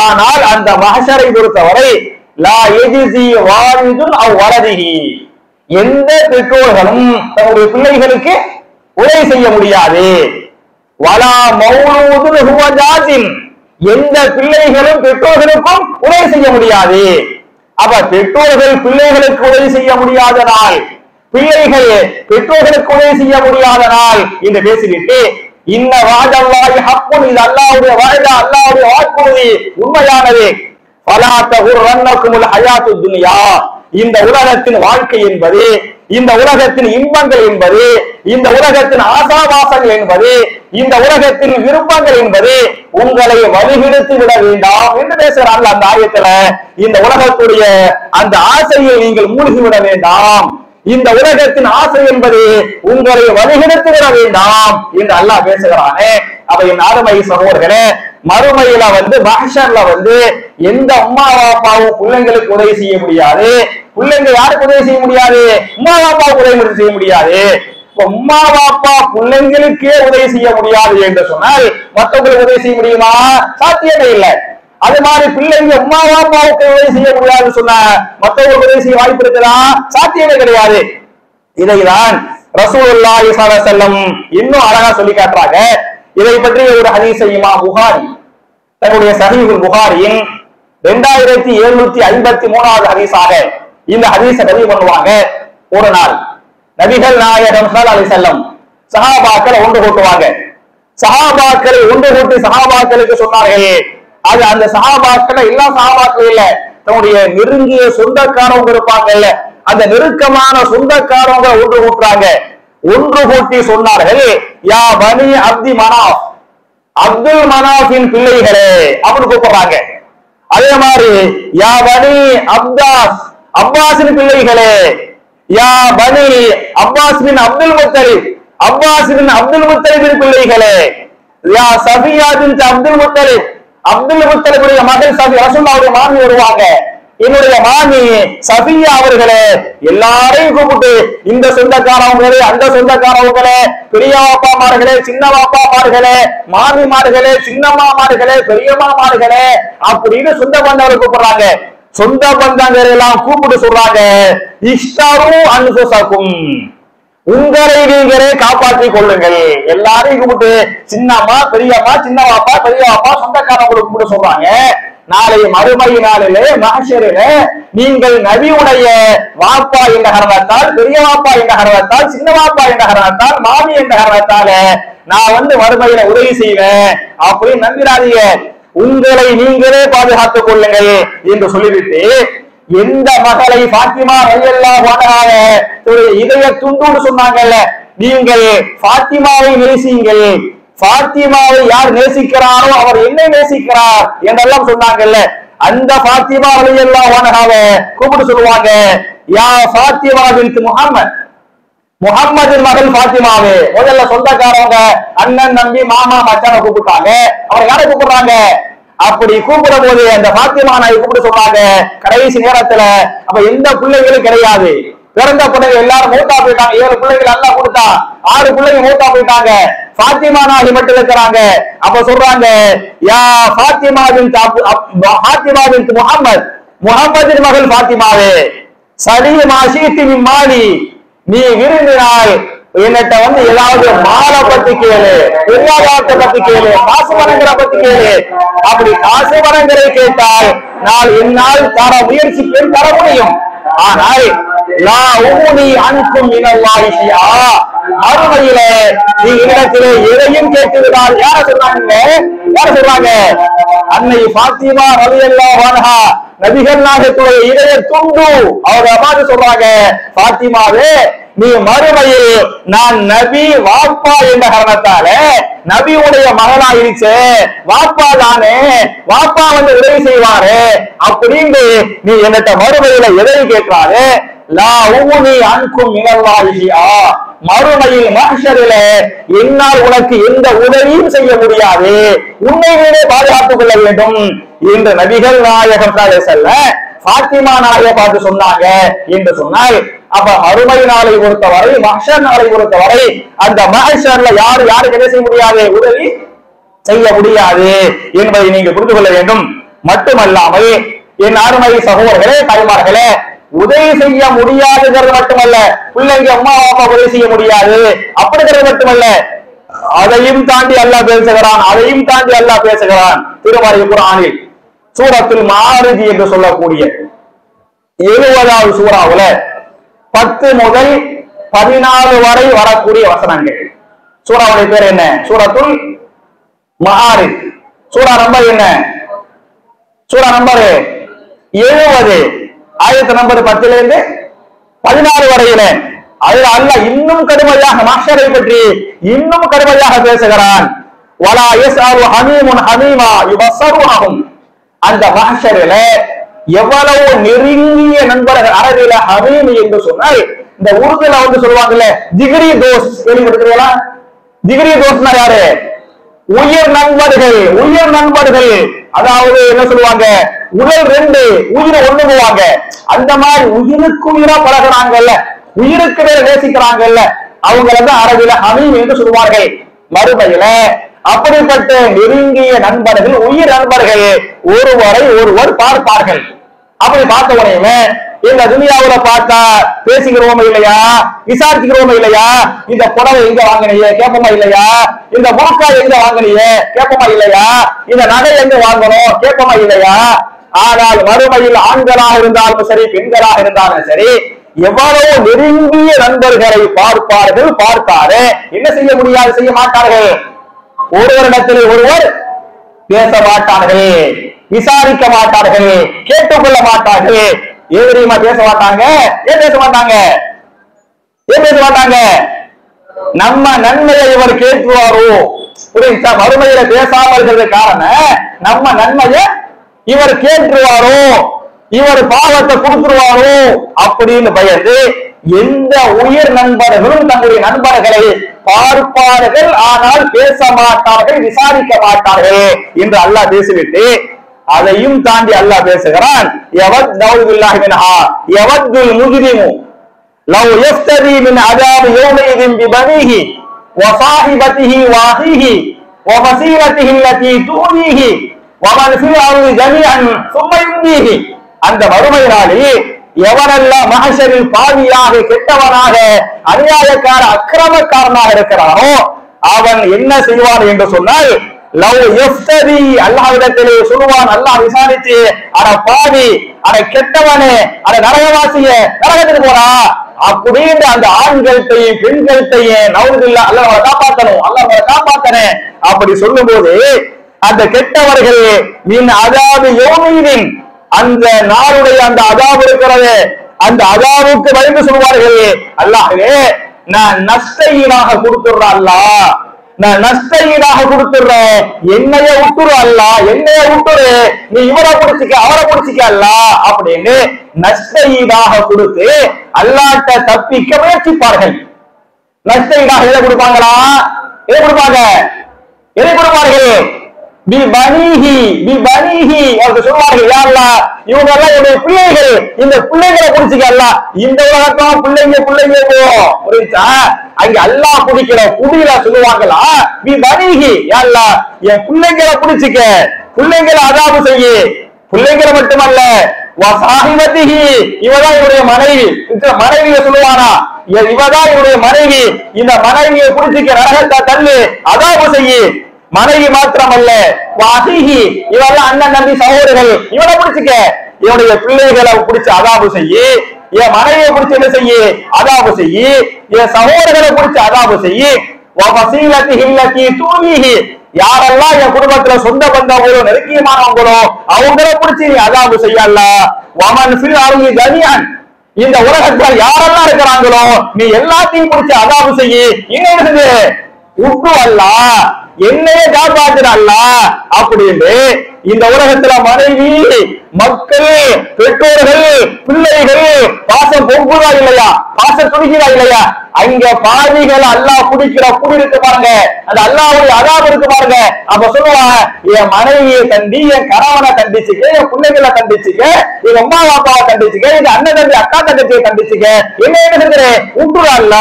ஆனால் அந்த மஹ்ஷரை பொறுத்தவரை லா யஜ்ஸி வாலிதுன் அவ் வலதிஹி, எந்த பெற்றோர்களும் தன்னுடைய பிள்ளைகளுக்கு உதவி செய்ய முடியாது. வலா மௌலூதுன் ஹுவ ஜாஸின், எந்த பிள்ளைகளும் பெற்றோர்களுக்கும் உதவி செய்ய முடியாது. அப்ப பெற்றோர்கள் பிள்ளைகளுக்கு உதவி செய்ய முடியாத நாள், பிள்ளைகள் பெற்றோர்களுக்கு உதவி செய்ய முடியாத நாள் என்று பேசிவிட்டு, இன்ன வஅதல்லாஹி ஹக்குன், இது அல்லாஹ்வுடைய வாய்தா, அல்லாஹ்வுடைய வாக்குறுதி உண்மையானது. ஃபலா தகுர்ரன்னகுமுல் ஹயாத்துத் துன்யா, இந்த உலகத்தின் வாழ்க்கை என்பது, இந்த உலகத்தின் இன்பங்கள் என்பது, இந்த உலகத்தின் ஆசாபாசங்கள் என்பது, இந்த உலகத்தின் விருப்பங்கள் என்பது உங்களை வழிகெடுத்து விட வேண்டாம் என்று பேசுறாங்க அந்த ஆயத்துல. இந்த உலகத்துடைய அந்த ஆசையை நீங்கள் மூழ்கி விட வேண்டாம், இந்த உலகத்தின் ஆசை என்பது உங்களை வழிகெடுத்து விட வேண்டாம் என்று அல்லாஹ் பேசுகிறானே. அப்ப என் அருமை சகோதரர்களே, மறுமையில மஹ்ஷர்ல எந்த அம்மா அப்பாவும் பிள்ளைங்களுக்கு உதவி செய்ய முடியாது. பிள்ளைங்க யாருக்கு உதவி செய்ய முடியாது? அம்மா அப்பாவுக்கு உதவி செய்ய முடியாது. அம்மா அப்பா பிள்ளைங்களுக்கே உதவி செய்ய முடியாது என்று சொன்னால் மற்றவங்களுக்கு உதவி செய்ய முடியுமா? சாத்தியமே இல்லை. அது மாதிரி பிள்ளைங்க அம்மா அப்பாவுக்கு உதவி செய்ய முடியாது சொன்ன மற்றவங்களுக்கு உதவி செய்ய வாய்ப்பு இருக்குதா? சாத்தியமே கிடையாது. இதைதான் ரசூலுல்லாஹி ஸல்லல்லாஹு அலைஹி வஸல்லம் இன்னும் அழகா சொல்லி காட்டுறாங்க. இதை பற்றி ஒரு ஹதீஸை இமாம் புகாரி தன்னுடைய ஸஹீஹுல் புகாரியின் 2753வது ஹதீஸாக இந்த ஹதீஸை பதிவு பண்ணுவாங்க. ஒரு நாள் நபிகள் நாயகம் ஸல்லல்லாஹு அலைஹி வஸல்லம் சஹாபாக்களை ஒன்று கூட்டுவாங்க. சஹாபாக்களை ஒன்று கூட்டி சஹாபாக்களுக்கு சொன்னார்கள். அது அந்த சஹாபாக்கள் எல்லா சஹாபாக்களும் இல்ல, தன்னுடைய நெருங்கிய சொந்தக்காரவங்க இருப்பாங்கல்ல, அந்த நெருக்கமான சொந்தக்காரவங்க ஒன்று கூட்டுறாங்க. ஒன்று கூட்டி சொன்னார்கள், யா பனி அப்தி மனாஃப், அப்துல் மனாஃபின் பிள்ளைகளே அப்படின்னு கூப்பிடுறாங்க. அதே மாதிரி யா பனி அப்பாஸ், அப்பாஸின் பிள்ளைகளே, யா பனி அப்பாஸ் பின் அப்துல் முத்தலிப், அப்பாஸ் பின் அப்துல் முத்தலிபின் பிள்ளைகளே, யா சஃபியா பின் அப்துல் முத்தலிப், அப்துல் முத்தலிபுடைய மகள் சஃபியா, ரசூலுல்லாஹ்வுடைய மாமி வருவாங்க, என்னுடைய மாமி சஃபியா அவர்களே, எல்லாரையும் கூப்பிட்டு இந்த சொந்தக்காரவங்களே, அந்த சொந்தக்காரவங்களே, பெரிய வாப்பாமார்களே, சின்ன வாப்பாமார்களே, மாமிமார்களே, சின்னம்மாமார்களே, பெரியம்மாமார்களே அப்படின்னு சொந்த பந்தங்களை கூப்பிடுறாங்க. சொந்த பந்தங்கள் எல்லாம் கூப்பிட்டு சொல்றாங்க, இஷ்டரு அன்ஃபுஸகும், உங்களை நீங்களே காப்பாற்றிக் கொள்ளுங்கள். எல்லாரையும் கூப்பிட்டு சின்னம்மா, பெரியம்மா, சின்ன வாப்பா, பெரிய வாப்பா, சொந்தக்காரவங்களுக்கு கூப்பிட்டு சொல்றாங்க, நாளை மறுமை நாளிலே மஹ்ஷரிலே நீங்கள் நபியுடைய வாப்பா என்ற காரணத்தால், பெரிய வாப்பா என்ற காரணத்தால், சின்ன வாப்பா என்ற காரணத்தால், மாமி என்ற காரணத்தால நான் மறுமையில உதவி செய்வேன் அப்படின்னு நம்பிடாதீங்க, உங்களை நீங்களே பாதுகாத்துக் கொள்ளுங்கள் என்று சொல்லிவிட்டு, எந்த மகளை பாத்திமா ரலியல்லாஹு அன்ஹா இதய துண்டோடு சொன்னாங்கல்ல, நீங்கள் பாத்திமாவை நேசியுங்கள், பாத்திமாவை யார் நேசிக்கிறாரோ அவர் என்னை நேசிக்கிறார் என்றெல்லாம் சொன்னாங்கல்ல, அந்த பாத்திமா ரலியல்லாஹு அன்ஹாவை கூப்பிட்டு சொல்லுவாங்க, யா பாத்திமா பின்த் முஹம்மத், முஹம்மதின் மகள் பாத்திமாவே. முதல்ல சொந்தக்காரவங்க அண்ணன் நம்பி மாமா மச்சான கூப்பிட்டாங்க, அவங்க யாரை கூப்பிடுறாங்க? அப்படி கூப்பிடும் போது அந்த பாத்திமா நாயை கூப்பிட்டு சொன்னாங்க கடைசி நேரத்துல. அப்ப எந்த பிள்ளைகளும் கிடையாது, பிறந்த பிள்ளைங்க எல்லாரும் மூத்தா போயிட்டாங்க. 7 பிள்ளைகள் எல்லாம் கொடுத்தா 6 பிள்ளைங்க மூத்தா போயிட்டாங்க, பாத்திமா நாயகி மட்டும் இருக்கிறாங்க. அப்ப சொல்றாங்க, யா பாத்திமா பின்த் முஹம்மத், முஹம்மதின் மகள் பாத்திமாவே, சலி மாஷீத்தி மின் மாலி, நீ விரும்பினால் என்னட்ட ஏதாவது மாலை பத்தி கேளு, பொருளாதாரத்தை பத்தி கேளு, காசு பணங்களை பத்தி கேளு. அப்படி காசு பணங்களை கேட்டால் நான் என்னால் தர முயற்சிப்பேன், தர முடியும். ஆனால் லா உமுனி அன்கும் மினல்லாஹி ஷைஆ, மறுமையில நீ இடத்திலே எதையும் கேட்டுவிடால். யார சொல்றாங்க? யார சொல்றாங்க? அன்னை பாத்திமா ரலியல்லாஹு அன்ஹா நபிகள் நாயகத்துடைய இதய துண்டு. அவர் அம்மாது சொல்றாங்க, பாத்திமாவே நீ மறுமையில் நான் நபி வாப்பா என்ற காரணத்தால நபியுடைய மகனாயிருச்சு, வாப்பா தானே, வாப்பா உதவி செய்வாரு அப்படின்னு நீ என்னட்ட மறுமையில எதையும் கேட்கிறாரு. லா உமுனி அன்கும் மினல்லாஹி ஷைஆ, மறுமையில் மஹ்ஷரில என்னால் உனக்கு எந்த உதவியும் செய்ய முடியாது, உன்னை நீனே பாதுகாத்துக் கொள்ள வேண்டும் என்று நபிகள் நாயகம் செல்ல பாத்திமா நாயை பார்த்து சொன்னாங்க என்று சொன்னால், அப்ப மறுமை நாளை பொறுத்தவரை, மஹ்ஷர் நாளை பொறுத்தவரை அந்த மஹ்ஷர்ல யாருக்கு என்ன செய்ய முடியாது, உதவி செய்ய முடியாது என்பதை நீங்க புரிந்து கொள்ள வேண்டும். மட்டுமல்லாமல் என் அருமை சகோதரர்களே, தாய்மார்களே, உதவி செய்ய முடியாதுங்கிறது மட்டுமல்ல, பிள்ளைங்க அம்மா அப்பா உதவி செய்ய முடியாது அப்படிங்கிறது மட்டுமல்ல, அதையும் தாண்டி அல்லாஹ் பேசுகிறான், அதையும் தாண்டி அல்லாஹ் பேசுகிறான். திருமறை குர்ஆனில் சூரத்துல் மாரிஜ் என்று சொல்லக்கூடிய 70வது சூறாவுல 10 முதல் 14 வரை வரக்கூடிய வசனங்கள். சூறாவுடைய பேர் என்ன? சூரத்துல் மாரிஜ். சூரா நம்பர் என்ன? சூரா நம்பர் 70, ஆயத்து நம்பர் 10ல இருந்து 14 வரையில. அதுல அல்லாஹ் இன்னும் கடுமையாக மஹ்ஷரை பற்றி இன்னும் கடுமையாக பேசுகிறான். வலா யஸ்அலு ஹமீமுன் ஹமீமா யுபஸ்ஸருஹும், அந்த மஹ்ஷரில எவ்வளவு நெருங்கிய நண்பர்கள். அரபில ஹமீம் என்று சொன்னால் இந்த உருதுல சொல்லுவாங்கல்ல ஜிகிரி தோஸ், கேள்விப்பட்டிருக்கீங்களா? ஜிகிரி தோஸ்னா யாரு? உயிர் நண்பர்கள். உயிர் நண்பர்கள் அதாவது என்ன சொல்லுவாங்க, உடல் 2 உயிரை ஒண்ணுங்குவாங்க. அந்த மாதிரி உயிருக்கு உயிரா பழகிறாங்கல்ல, உயிருக்கு மேல நேசிக்கிறாங்கல்ல, அவங்களதான் அரபில ஹமீம் என்று சொல்லுவார்கள். மறுமையில அப்படிப்பட்ட நெருங்கிய நண்பர்கள், உயிர் நண்பர்கள் ஒருவரை ஒருவர் பார்ப்பார்கள். அப்படி பார்த்த உடனே இந்த துனியாவுல பார்த்தா பேசிக்கிறோமா இல்லையா, விசாரிச்சுக்கிறோமா இல்லையா, இந்த புடவை எங்க வாங்கினீங்க கேட்போமா இல்லையா, இந்த முறுக்காய் எங்க வாங்கினீங்க கேட்போமா இல்லையா, இந்த நகை எங்க வாங்கணும் கேட்போமா இல்லையா. ஆனால் மறுமையில் ஆண்களாக இருந்தாலும் சரி, பெண்களாக இருந்தாலும் சரி, எவ்வளவு நெருங்கிய நண்பர்களை பார்ப்பார்கள். பார்த்தாரு என்ன செய்ய முடியாது, செய்ய மாட்டார்கள். ஒருவரிடத்தில் ஒருவர் பேச மாட்டார்கள், விசாரிக்க மாட்டார்கள், கேட்டுக்கொள்ள மாட்டார்கள். எதிரியுமா பேச மாட்டாங்க. ஏன் பேச மாட்டாங்க? ஏன் பேச மாட்டாங்க? நம்ம நன்மையை இவர் கேட்குவாரோ, புரியுதா? மறுமையில பேசாமல் இருக்கிறது காரணம் நம்ம நன்மையை இவர் கேட்டுருவாரோ, இவர் பாவத்தை கொடுத்துருவாரோ அப்படின்னு பயந்து எந்த உயிர் நண்பர்களும் தங்களுடைய நண்பர்களை பார்ப்பார்கள், ஆனால் பேச மாட்டார்கள், விசாரிக்க மாட்டார்கள் என்று அல்லாஹ் பேசிவிட்டு அதையும் தாண்டி அல்லாஹ் பேசுகிறான். யவத்துல் முஜ்ரிமு லவ் யஃப்தரி மின் அஸாபி யௌமைதின் பிபனிஹி வ ஸாஹிபதிஹி வ அஹிஹி வ ஃபஸீலதிஹி அல்லதி துனிஹி வ மன் ஃபில் அர்தி ஜமீஅன் ஸும்ம யுன்ஜிஹி. அந்த மறுமை நாளில் எவரெல்லாம் மஹ்ஷரில் பாவியாக, கெட்டவனாக, அநியாயக்கார, அக்கிரமக்காரனாக இருக்கிறானோ அவன் என்ன செய்வான் என்று சொன்னால், லவ் யஃப்தரி அல்லாஹ்விடத்திலே சொல்லுவான். அல்லாஹ் விசாரிச்சு, அட பாவி, அட கெட்டவனே, அட நரகவாசியே, நரகத்துக்கு போறா அப்படின்னு அந்த ஆண்கள்கிட்டையும் பெண்கள்கிட்டையும் நவுதுல்லா அல்லாஹ் காப்பாத்தணும், அல்லாஹ் காப்பாத்தனே அப்படி சொல்லும் போது அந்த கெட்டவர்கள் மின் அதாவது யோமீனின் அந்த நாளுடைய அந்த அதாபு இருக்கிறது, அந்த அதாவுக்கு பயந்து சொல்வார்கள், அல்லாஹ்வே நான் நஷ்டஈடாக கொடுத்துடுறேன், அல்லாஹ் நான் நஷ்டஈடாக கொடுத்துடுறேன், என்னைய விட்டுரு அல்லாஹ், என்னைய விட்டுரு, நீ இவரை பிடிச்சிக்க அவரை பிடிச்சிக்க அல்லாஹ் அப்படின்னு நஷ்டஈடாக கொடுத்து அல்லாஹ்ட்ட தப்பிக்க முயற்சிப்பார்கள். நஷ்டஈடாக எதை கொடுப்பாங்களா? எதை கொடுப்பாங்க? எதை கொடுப்பார்கள்? சொல்வார்கள், யா அல்லாஹ் இவங்க எல்லாம் என்னுடைய பிள்ளைகள், இந்த பிள்ளைகளை பிடிச்சிக்க அல்லாஹ், இந்த உலகத்தான் பிள்ளைங்க பிள்ளைங்க புரிஞ்சா அங்க அல்லாஹ் பிடிக்கிற குடியில சொல்லுவாங்களா, பி பனிஹி, யா அல்லாஹ் என் பிள்ளைங்களை பிடிச்சிக்க, பிள்ளைங்களை அதாபு செய்ய, பிள்ளைங்களை மட்டுமல்ல வசாஹிபத்திஹி இவதான் இவருடைய மனைவி, மனைவியை சொல்லுவானா, இவதான் இவருடைய மனைவி, இந்த மனைவியை பிடிச்சிக்க, நரகத்தை தள்ளு, அதாபு செய்ய, மனைவி மாத்திரமல்ல வாஹிஹி இவெல்லாம் அண்ணன் நம்பி சகோதரர்கள், இவனை பிடிச்சிக்க, இவனுடைய பிள்ளைகளை பிடிச்சு அதாபு செய்ய, என் மனைவியை பிடிச்சு என்ன செய்ய, அதாபு செய்ய, என் சகோதரர்களை பிடிச்சு அதாபு செய்ய, யாரெல்லாம் என் குடும்பத்துல சொந்த பந்தங்களோ நெருக்கியமானவங்களோ அவங்கள பிடிச்சு நீ அதாபு செய்யல. இந்த உலகத்துல யாரெல்லாம் இருக்கிறாங்களோ நீ எல்லாத்தையும் பிடிச்சு அதாபு செய்ய, இன்னொரு உப்பு அல்ல என்னையே காப்பாத்துறல்ல அப்படின்னு இந்த உலகத்துல மனைவி, மக்கள், பெற்றோர்கள், பிள்ளைகள் பாசம் பொங்குதா இல்லையா, பாசம் துடிக்கிறா இல்லையா, அங்க பாவிகள் அல்லாஹ் குடிக்கிற குடி இருக்கு பாருங்க, அந்த அல்லாஹ்வுடைய அதாபு இருக்கு பாருங்க. அப்ப சொல்லுவாங்க, என் மனைவியை தண்டி, என் கணவனை தண்டிச்சுக்க, என் பிள்ளைகளை தண்டிச்சுக்க, என் அம்மா அப்பாவை தண்டிச்சுக்க, என் அண்ணன் தம்பி அக்கா தங்கச்சியை தண்டிச்சுக்க, என்ன இருக்கிறேன் உண்டுறல்ல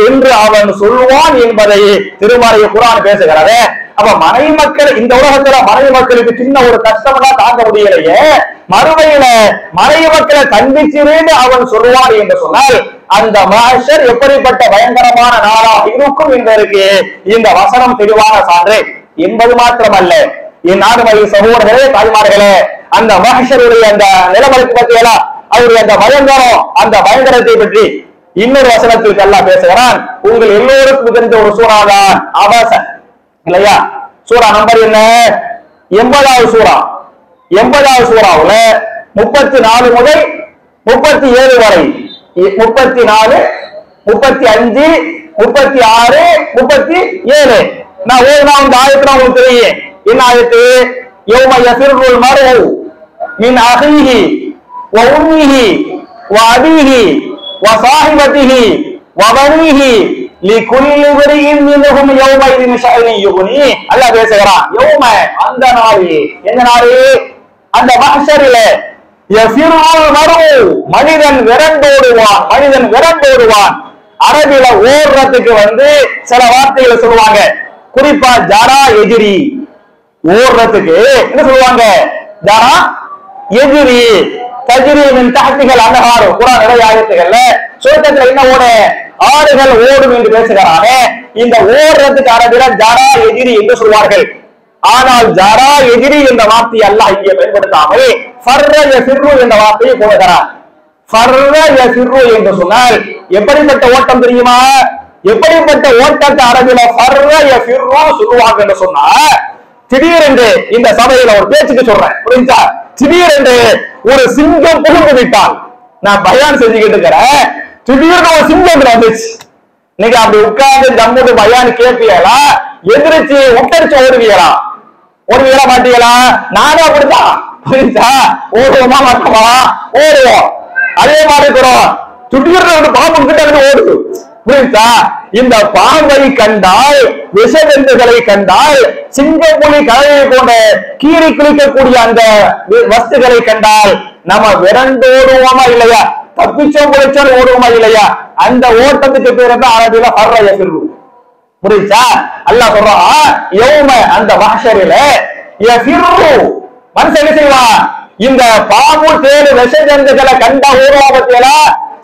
என்று அவன் சொல்லுவான் என்பதை திருமறை குர்ஆன் பேசுகிறது. அப்ப மனைவி மக்கள் இந்த உலகத்துல மனைவி மக்களுக்கு சின்ன ஒரு கஷ்டம்லாம் தாங்க முடியலையே, மறுமையில மனைவி மக்களை தண்டிச்சிருன்னு அவன் சொல்லுவான் என்று சொன்னால் அந்த மஹ்ஷர் எப்படிப்பட்ட பயங்கரமான நாளாக இருக்கும் என்பதற்கு இந்த வசனம் தெளிவான சான்று என்பது மாத்திரமல்ல. என் நாடுமொழி சகோதரர்களே, தாய்மார்களே, அந்த மஹ்ஷருடைய அந்த நிலவரத்தை பற்றியெல்லாம் அவருடைய அந்த பயங்கரம், அந்த பயங்கரத்தை பற்றி இன்னொரு வசனத்திற்கு அல்லாஹ் பேசுகிறான். உங்கள் எல்லோருக்கும் தெரிந்த ஒரு சூறாதான் அபஸ இல்லையா? சூரா நம்பர் என்ன? 80வது சூரா. 80வது சூறாவுல 34 முதல் 37 வரை, 34, 35, 36, 37 நான் ஓதுனா இந்த ஆயத்துல உங்களுக்கு தெரியும். என்ன ஆயத்து? யௌம யஃபிருல் மர்உ மின் அஹீஹி வ உம்மிஹி வ அபீஹி வ ஸாஹிபத்திஹி வ பனீஹி லிகுல்லி இம்ரிஇன் மின்ஹும் யௌமைதின் ஷஅனி யுக்னி. அல்லாஹ் பேசுகிறான், யௌம அந்த நாள், எந்த நாள்? அந்த மஹ்ஷரிலே யஃபிருல் மர்உ மனிதன் விரண்டோடுவான், மனிதன் விரண்டோடுவான். அரபில ஓடுறதுக்கு சில வார்த்தைகளை சொல்லுவாங்க, குறிப்பா ஜரா எஜிரி, ஓடுறதுக்கு என்ன சொல்லுவாங்க? ஜரா எஜிரி, தஜ்ரி மின் தஹ்திஹில் அன்ஹார். குர்ஆன் நிறைய ஆயத்துகள்ல சூரத்துல என்ன ஓட ஆறுகள் ஓடும் என்று பேசுகிறானே, இந்த ஓடுறதுக்கு அரபில ஜரா எஜிரி என்று சொல்வார்கள். ஆனால் ஜரா எஜிரி என்ற வார்த்தையை அல்லாஹ் இங்கே பயன்படுத்தாமல் ஃபர்ர யஃபிரு என்ற வார்த்தையை போடுகிறார். ஃபர்ர யஃபிரு என்று சொன்னால் எப்படிப்பட்ட ஓட்டம் தெரியுமா? எப்படிப்பட்ட ஓட்டத்தை அரபில ஃபர்ர யஃபிரு சொல்லுவாங்க என்று சொன்னா, திடீரென்று இந்த சபையில ஒரு பேச்சுக்கு சொல்றேன், புரிஞ்சா? திடீரென்று ஒரு சிங்கம் புகுந்து விட்டால், நான் பயான் செஞ்சுக்கிட்டு இருக்கிறேன், திடீர்னு ஒரு சிங்கம் வந்துச்சு. நீங்க அப்படி உட்கார்ந்து ஜம்முக்கு பயான் கேட்பீங்களா? எதிர்த்து உட்டரிச்சு ஓடுவீங்களா? ஓடுவீங்களா மாட்டீங்களா? நானும் அப்படித்தான், புரிஞ்சா? ஓடுவோமா மாட்டோமா? ஓடுவோம். அதே மாதிரி இருக்கிறோம், திடீர்னு பாம்பு கிட்ட ஓடுது, புரியுதா? இந்த பாம்பை கண்டால், விஷஜந்துகளை கண்டால், சிங்கம் புலி கலையை போன்ற கீறி கிழிக்கக்கூடிய அந்த வஸ்துகளை கண்டால் நம்ம விரண்டோடுவோமா இல்லையா? தப்பிச்சோம் பிடிச்சோம் ஓடுவோமா இல்லையா? அந்த ஓட்டத்துக்கு பேரு தான் அரபில ஃபர்ர யஃபிரு. புரியுதா? அல்லாஹ் சொல்றான், யௌம அந்த மஹ்ஷரில யஃபிரு, மனுஷன் என்ன செய்வான்? இந்த பாம்பு தேடு விஷஜந்துகளை கண்டா ஓடுவான் பத்தியலா,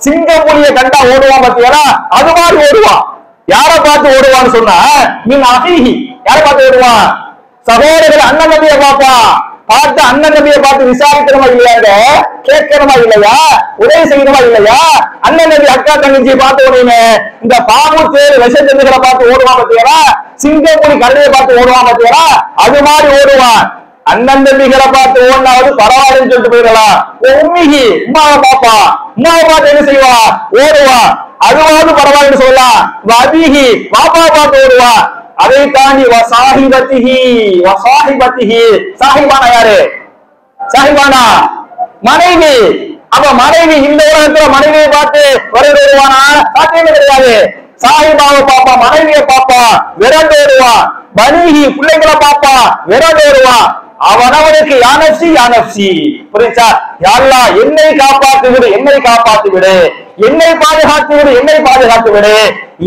சிங்கம் புலியை கண்டா ஓடுவான் பத்தியலா, அது மாதிரி ஓடுவான். யாரை பார்த்து ஓடுவான்னு சொன்னா, மின் அஹீஹி, யாரை பார்த்து ஓடுவான்? சகோதரர்கள் அண்ணன் நபியை பார்த்து அண்ணன் நபியை பார்த்து விசாரிக்கணுமா இல்லையாங்க, கேட்கணுமா இல்லையா, உதவி செய்யணுமா இல்லையா? அண்ணன் நபி அக்கா தங்கச்சியை பார்த்து உடனே இந்த பாம்பு தேர் விஷத்தந்துகளை பார்த்து ஓடுவான் பாத்தீங்களா, சிங்கப்புலி கரடியை பார்த்து ஓடுவான் பாத்தீங்களா, அது மாதிரி ஓடுவான். அண்ணன் தம்பிகளை பார்த்து ஓடினாவது பரவாயில்லன்னு சொல்லிட்டு போயிடலாம். உம்மிகி உமாவை பாப்பா, உமாவை பார்த்து என்ன செய்வா, ஓடுவா, அதுவாவது பரவாயில்லன்னு சொல்லலாம். வபிஹி பாப்பாவை பார்த்து ஓடுவா. அதை தாண்டி வசாஹிபத்திஹி சாஹிபானா யாரு? சாஹிபானா மனைவி. அப்ப மனைவி இந்த உலகத்துல மனைவியை பார்த்து வருவானா? சாத்தியமே கிடையாது. சாஹிபாவை பாப்பா, மனைவியை பாப்பா, விரண்டு வருவான். பனிஹி பிள்ளைங்களை பாப்பா, விரண்டு வருவான். அவனவனுக்கு யானப்சி புரிஞ்சா, யாழ்லா என்னை காப்பாற்றி விடு, என்னை காப்பாற்றி விடு, என்னை பாதுகாத்து விடு, என்னை பாதுகாத்து விடு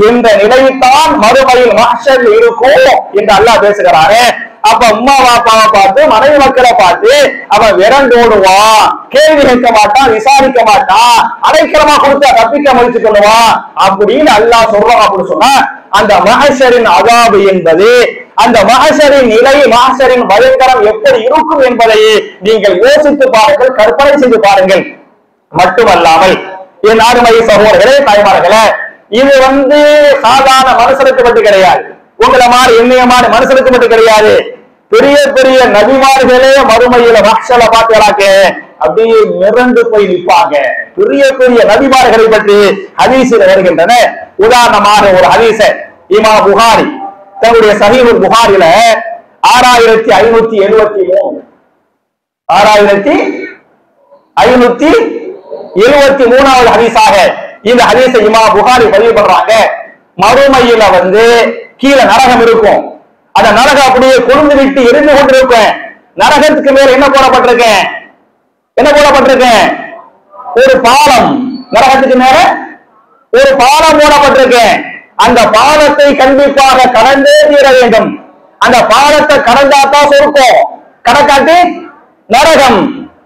என்ற நிலைத்தான் மறுமையில் மஹ்ஷர் இருக்கும் என்று அல்லாஹ் பேசுகிறாரு. அப்ப உம்மா பாப்பாவை பார்த்து மனைவி மக்களை பார்த்து அவன் விரண்டோடுவான், கேள்வி கேட்க மாட்டான், விசாரிக்க மாட்டான், அடைக்கலமா கொடுத்தா தப்பிக்க முயற்சி பண்ணுவான் அப்படின்னு அல்லாஹ் சொல்றான். அப்படின்னு சொன்னா அந்த மஹ்ஷரின் அஸாபு என்பது, அந்த மஹ்ஷரின் நிலை, மஹ்ஷரின் பயங்கரம் எப்படி இருக்கும் என்பதை நீங்கள் யோசித்து பாருங்கள், கற்பனை செய்து பாருங்கள். மட்டுமல்லாமல் என் அருமை சகோதரர்களே, தாய்மார்களே, இது சாதாரண மனுஷனுக்கு மட்டும் கிடையாது, உங்களை மாதிரி என்னைய மாதிரி மனுஷனுக்கு மட்டும் கிடையாது. பெரிய பெரிய நபிமார்களே மறுமையில மஹ்ஷரை பார்த்தாக்க அப்படியே மிரண்டு போய் நிற்பாங்க. பெரிய பெரிய நபிமார்களை பற்றி ஹதீஸில் வருகின்றன. உதாரணமாக ஒரு ஹதீஸ இமாம் புகாரி தன்னுடைய சஹீஹுல் புகாரில 6573 6573வது ஹதீஸாக இந்த ஹதீஸை இமாம் புகாரி பதிவு பண்றாங்க. மறுமையில கீழே நரகம் இருக்கும். அந்த நரகம் அப்படியே கொழுந்து விட்டு எரிந்து கொண்டிருக்கும். நரகத்துக்கு மேல என்ன போடப்பட்டிருக்கேன்? ஒரு பாலம். நரகத்துக்கு மேல ஒரு பாலம் போடப்பட்டிருக்கேன். அந்த பாலத்தை கண்டிப்பாக கடந்தே தீர வேண்டும். அந்த பாலத்தை கடந்தாத்தான் சொர்க்கம், கடக்காட்டி நரகம்.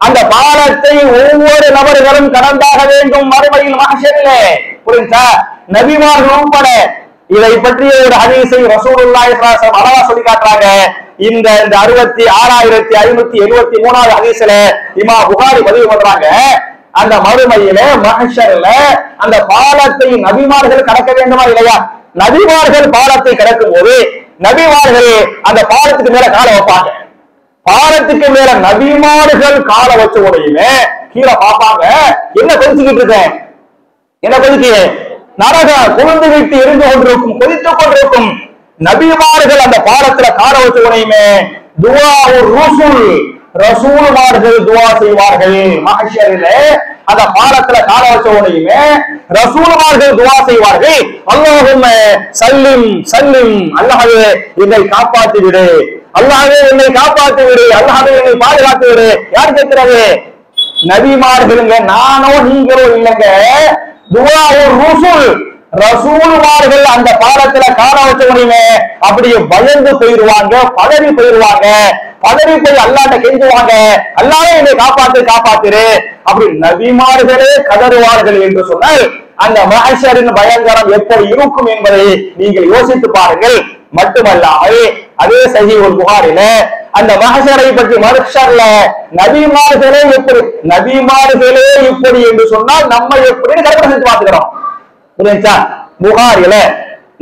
அந்த பாலத்தை ஒவ்வொரு நபர்களும் கடந்தாக வேண்டும் மறுமையில் மஹ்ஷரிலே. புரிஞ்சா? நபிமார்கள் உட்பட இதை பற்றிய ஒரு ஹதீஸை ரசூலுல்லாஹி ஸல்லல்லாஹு அலைஹி வஸல்லம் அழகா சொல்லி காட்டுறாங்க. இந்த 6573வது ஹதீஸ்ல இமாம் புகாரி பதிவு பண்றாங்க. அந்த மறுமையில மஹ்ஷர்ல அந்த பாலத்தை நபிமார்கள் கடக்க வேண்டுமா இல்லையா? நபிமார்கள் பாலத்தை கடக்கும் போது நபிமார்கள் அந்த பாலத்துக்கு மேல காலை வைப்பாங்க. பாலத்துக்கு மேல நபிமார்கள் காலை வச்ச உடனே கீழே பார்ப்பாங்க, என்ன கொதிச்சுக்கிட்டு இருக்கேன், என்ன கொதிக்கு? நரகம் கொழுந்து விட்டு எரிந்து கொண்டிருக்கும், கொதித்துக் கொண்டிருக்கும். நபிமார்கள் அந்த பாலத்துல காலை வச்ச உடனே துஆ ரசூல், ரசூல்மார்கள் துஆ செய்வார்கள். மஹ்ஷரிலே அந்த பாலத்துல காலை வச்ச உடனே ரசூல்மார்கள் துஆ செய்வார்கள். அல்லாஹும்ம சல்லிம் சல்லிம், அல்லாஹ்வே என்னை காப்பாற்றி விடு, அல்லாஹ்வே என்னை காப்பாற்றி விடு, அல்லாஹ்வே என்னை பாதுகாத்து விடு. யார் கேட்கிறது? நபிமார்களுங்க, நானோ நீங்களோ இல்லைங்க. துஆ ரசூல், ரசூல்மார்கள் அந்த பாலத்துல கால வச்ச உடனே அப்படியே பயந்து போயிருவாங்க, பதறி போயிருவாங்க, பதறி போய் அல்லாஹ்ட்ட கெஞ்சுவாங்க, அல்லாஹ்வே என்னை காப்பாத்துரு அப்படி நபிமார்களே கதறுவார்கள் என்று சொன்னால் அந்த மஹ்ஷரின் பயங்கரம் எப்படி இருக்கும் என்பதை நீங்கள் யோசித்து பாருங்கள். மட்டுமல்லாமல் அதே சஹீஹுல் புகாரில அந்த மஹ்ஷரை பற்றி மஹ்ஷர்ல நபிமார்களே இப்படி என்று சொன்னால் நம்ம எப்படி கற்பனை செஞ்சு பார்த்துக்கிறோம். புரியுதா? புகாரில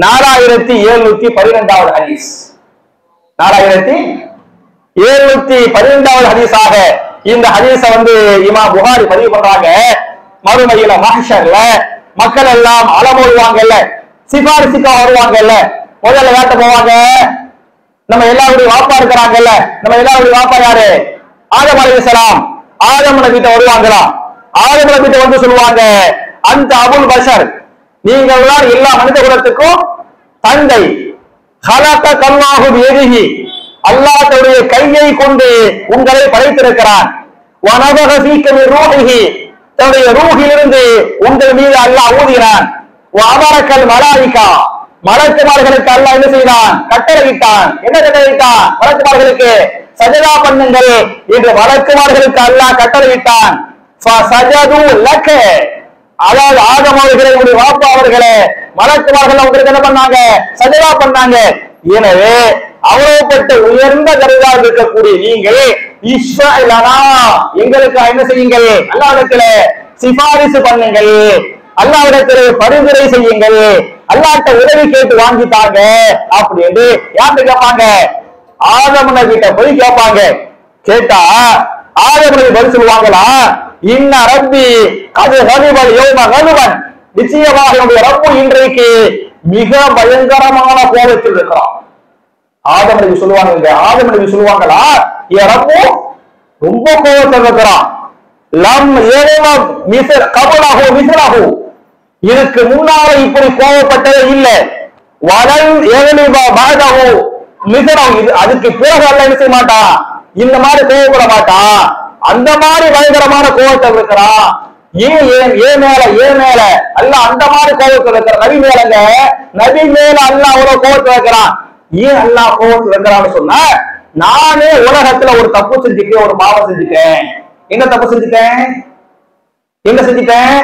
4712வது ஹதீஸ், 4712வது ஹதீஸாக இந்த ஹதீஸை இமாம் புகாரி பதிவு பண்றாங்க. மறுமையில மஹ்ஷர்ல மக்கள் எல்லாம் அலமோடுவாங்கல்ல, சிபாரிசுக்கா வருவாங்கல்ல. முதல்ல வேட்ட போவாங்க. நம்ம எல்லாருடைய வாப்பா இருக்கிறாங்கல்ல, நம்ம எல்லாருடைய வாப்பா யாரு? ஆதம் அலைஹிஸ்ஸலாம். ஆதம் நபிட்ட வருவாங்களா? ஆதம் நபிட்ட சொல்லுவாங்க, அந்த அபுல் பஷர், நீங்கள் தான் எல்லா மனித குலத்துக்கும் தந்தை. ஹலகல்லாஹு பியதிஹி, அல்லாஹ் தன்னுடைய கையை கொண்டு உங்களை படைத்திருக்கிறான். வனபக ஃபீக மின் ரூஹிஹி, தன்னுடைய ரூஹிலிருந்து உங்கள் மீது அல்லாஹ் ஊதினான். வஅமரக்கல் மலாயிகா, மலக்குமார்களுக்கு அல்லாஹ் என்ன செய்தான்? கட்டளையிட்டான். என்ன கட்டளையிட்டான்? மலக்குமார்களுக்கு சஜதா பண்ணுங்கள் என்று மலக்குமார்களுக்கு அல்லாஹ் கட்டளையிட்டான். ஃபஸஜது லக, அதாவது ஆதம் அவர்களுடைய வாப்பா அவர்களே மலக்குமார்கள் உங்களுக்கு என்ன பண்ணாங்க? சஜதா பண்ணாங்க. எனவே அவ்வளவுப்பட்ட உயர்ந்த தரஜாக இருக்கக்கூடிய நீங்கள் எங்களுக்கு என்ன செய்யுங்கள், அல்லாஹ்விடத்திலே சிபாரிசு பண்ணுங்கள், அல்லாஹ்விடத்திலே பரிந்துரை செய்யுங்கள், அல்லாஹ்ட்ட உதவி கேட்டு வாங்கிட்டாங்க அப்படின்னு யார்கிட்ட கேட்பாங்க? ஆதம் நபிகிட்ட போய் கேட்பாங்க. கேட்டா ஆதம் நபி பதில் சொல்லுவாங்களா, இன்ன ரப்பி அது கனிவல் யௌம கனுவன், நிச்சயமாக என்னுடைய ரப்பு இன்றைக்கு மிக பயங்கரமான கோபத்தில் இருக்கிறான். ஆதம் நபி சொல்லுவாங்க, ஆதம் நபி சொல்லுவாங்களா, என் ரப்பு ரொம்ப கோபத்தில் இருக்கிறான். லம் ஏவ மிஸ்ர் கபலஹு மிஸ்ரஹு, இதுக்கு முன்னால இப்படி கோபப்பட்டதே இல்லை. வலல் ஏவலிப பஅதஹு மிஸ்ரஹு, இது அதுக்கு பிறகு அல்லாஹ் என்ன செய்ய மாட்டான், இந்த மாதிரி கோபப்பட மாட்டான். அந்த மாதிரி பயங்கரமான கோபத்தில் இருக்கிறான். ஏன் மேல அல்லாஹ் அந்த மாதிரி கோபத்தில் இருக்கிற நபி மேலங்க, நபி மேல அல்லாஹ் அவ்வளவு கோபத்தில் இருக்கிறான். ஏன் அல்லாஹ் கோபத்தில் இருக்கிறான்னு சொன்னா, நானே உலகத்துல ஒரு தப்பு செஞ்சுட்டேன், ஒரு பாவம் செஞ்சுட்டேன். என்ன தப்பு செஞ்சுட்டேன்? என்ன செஞ்சுட்டேன்?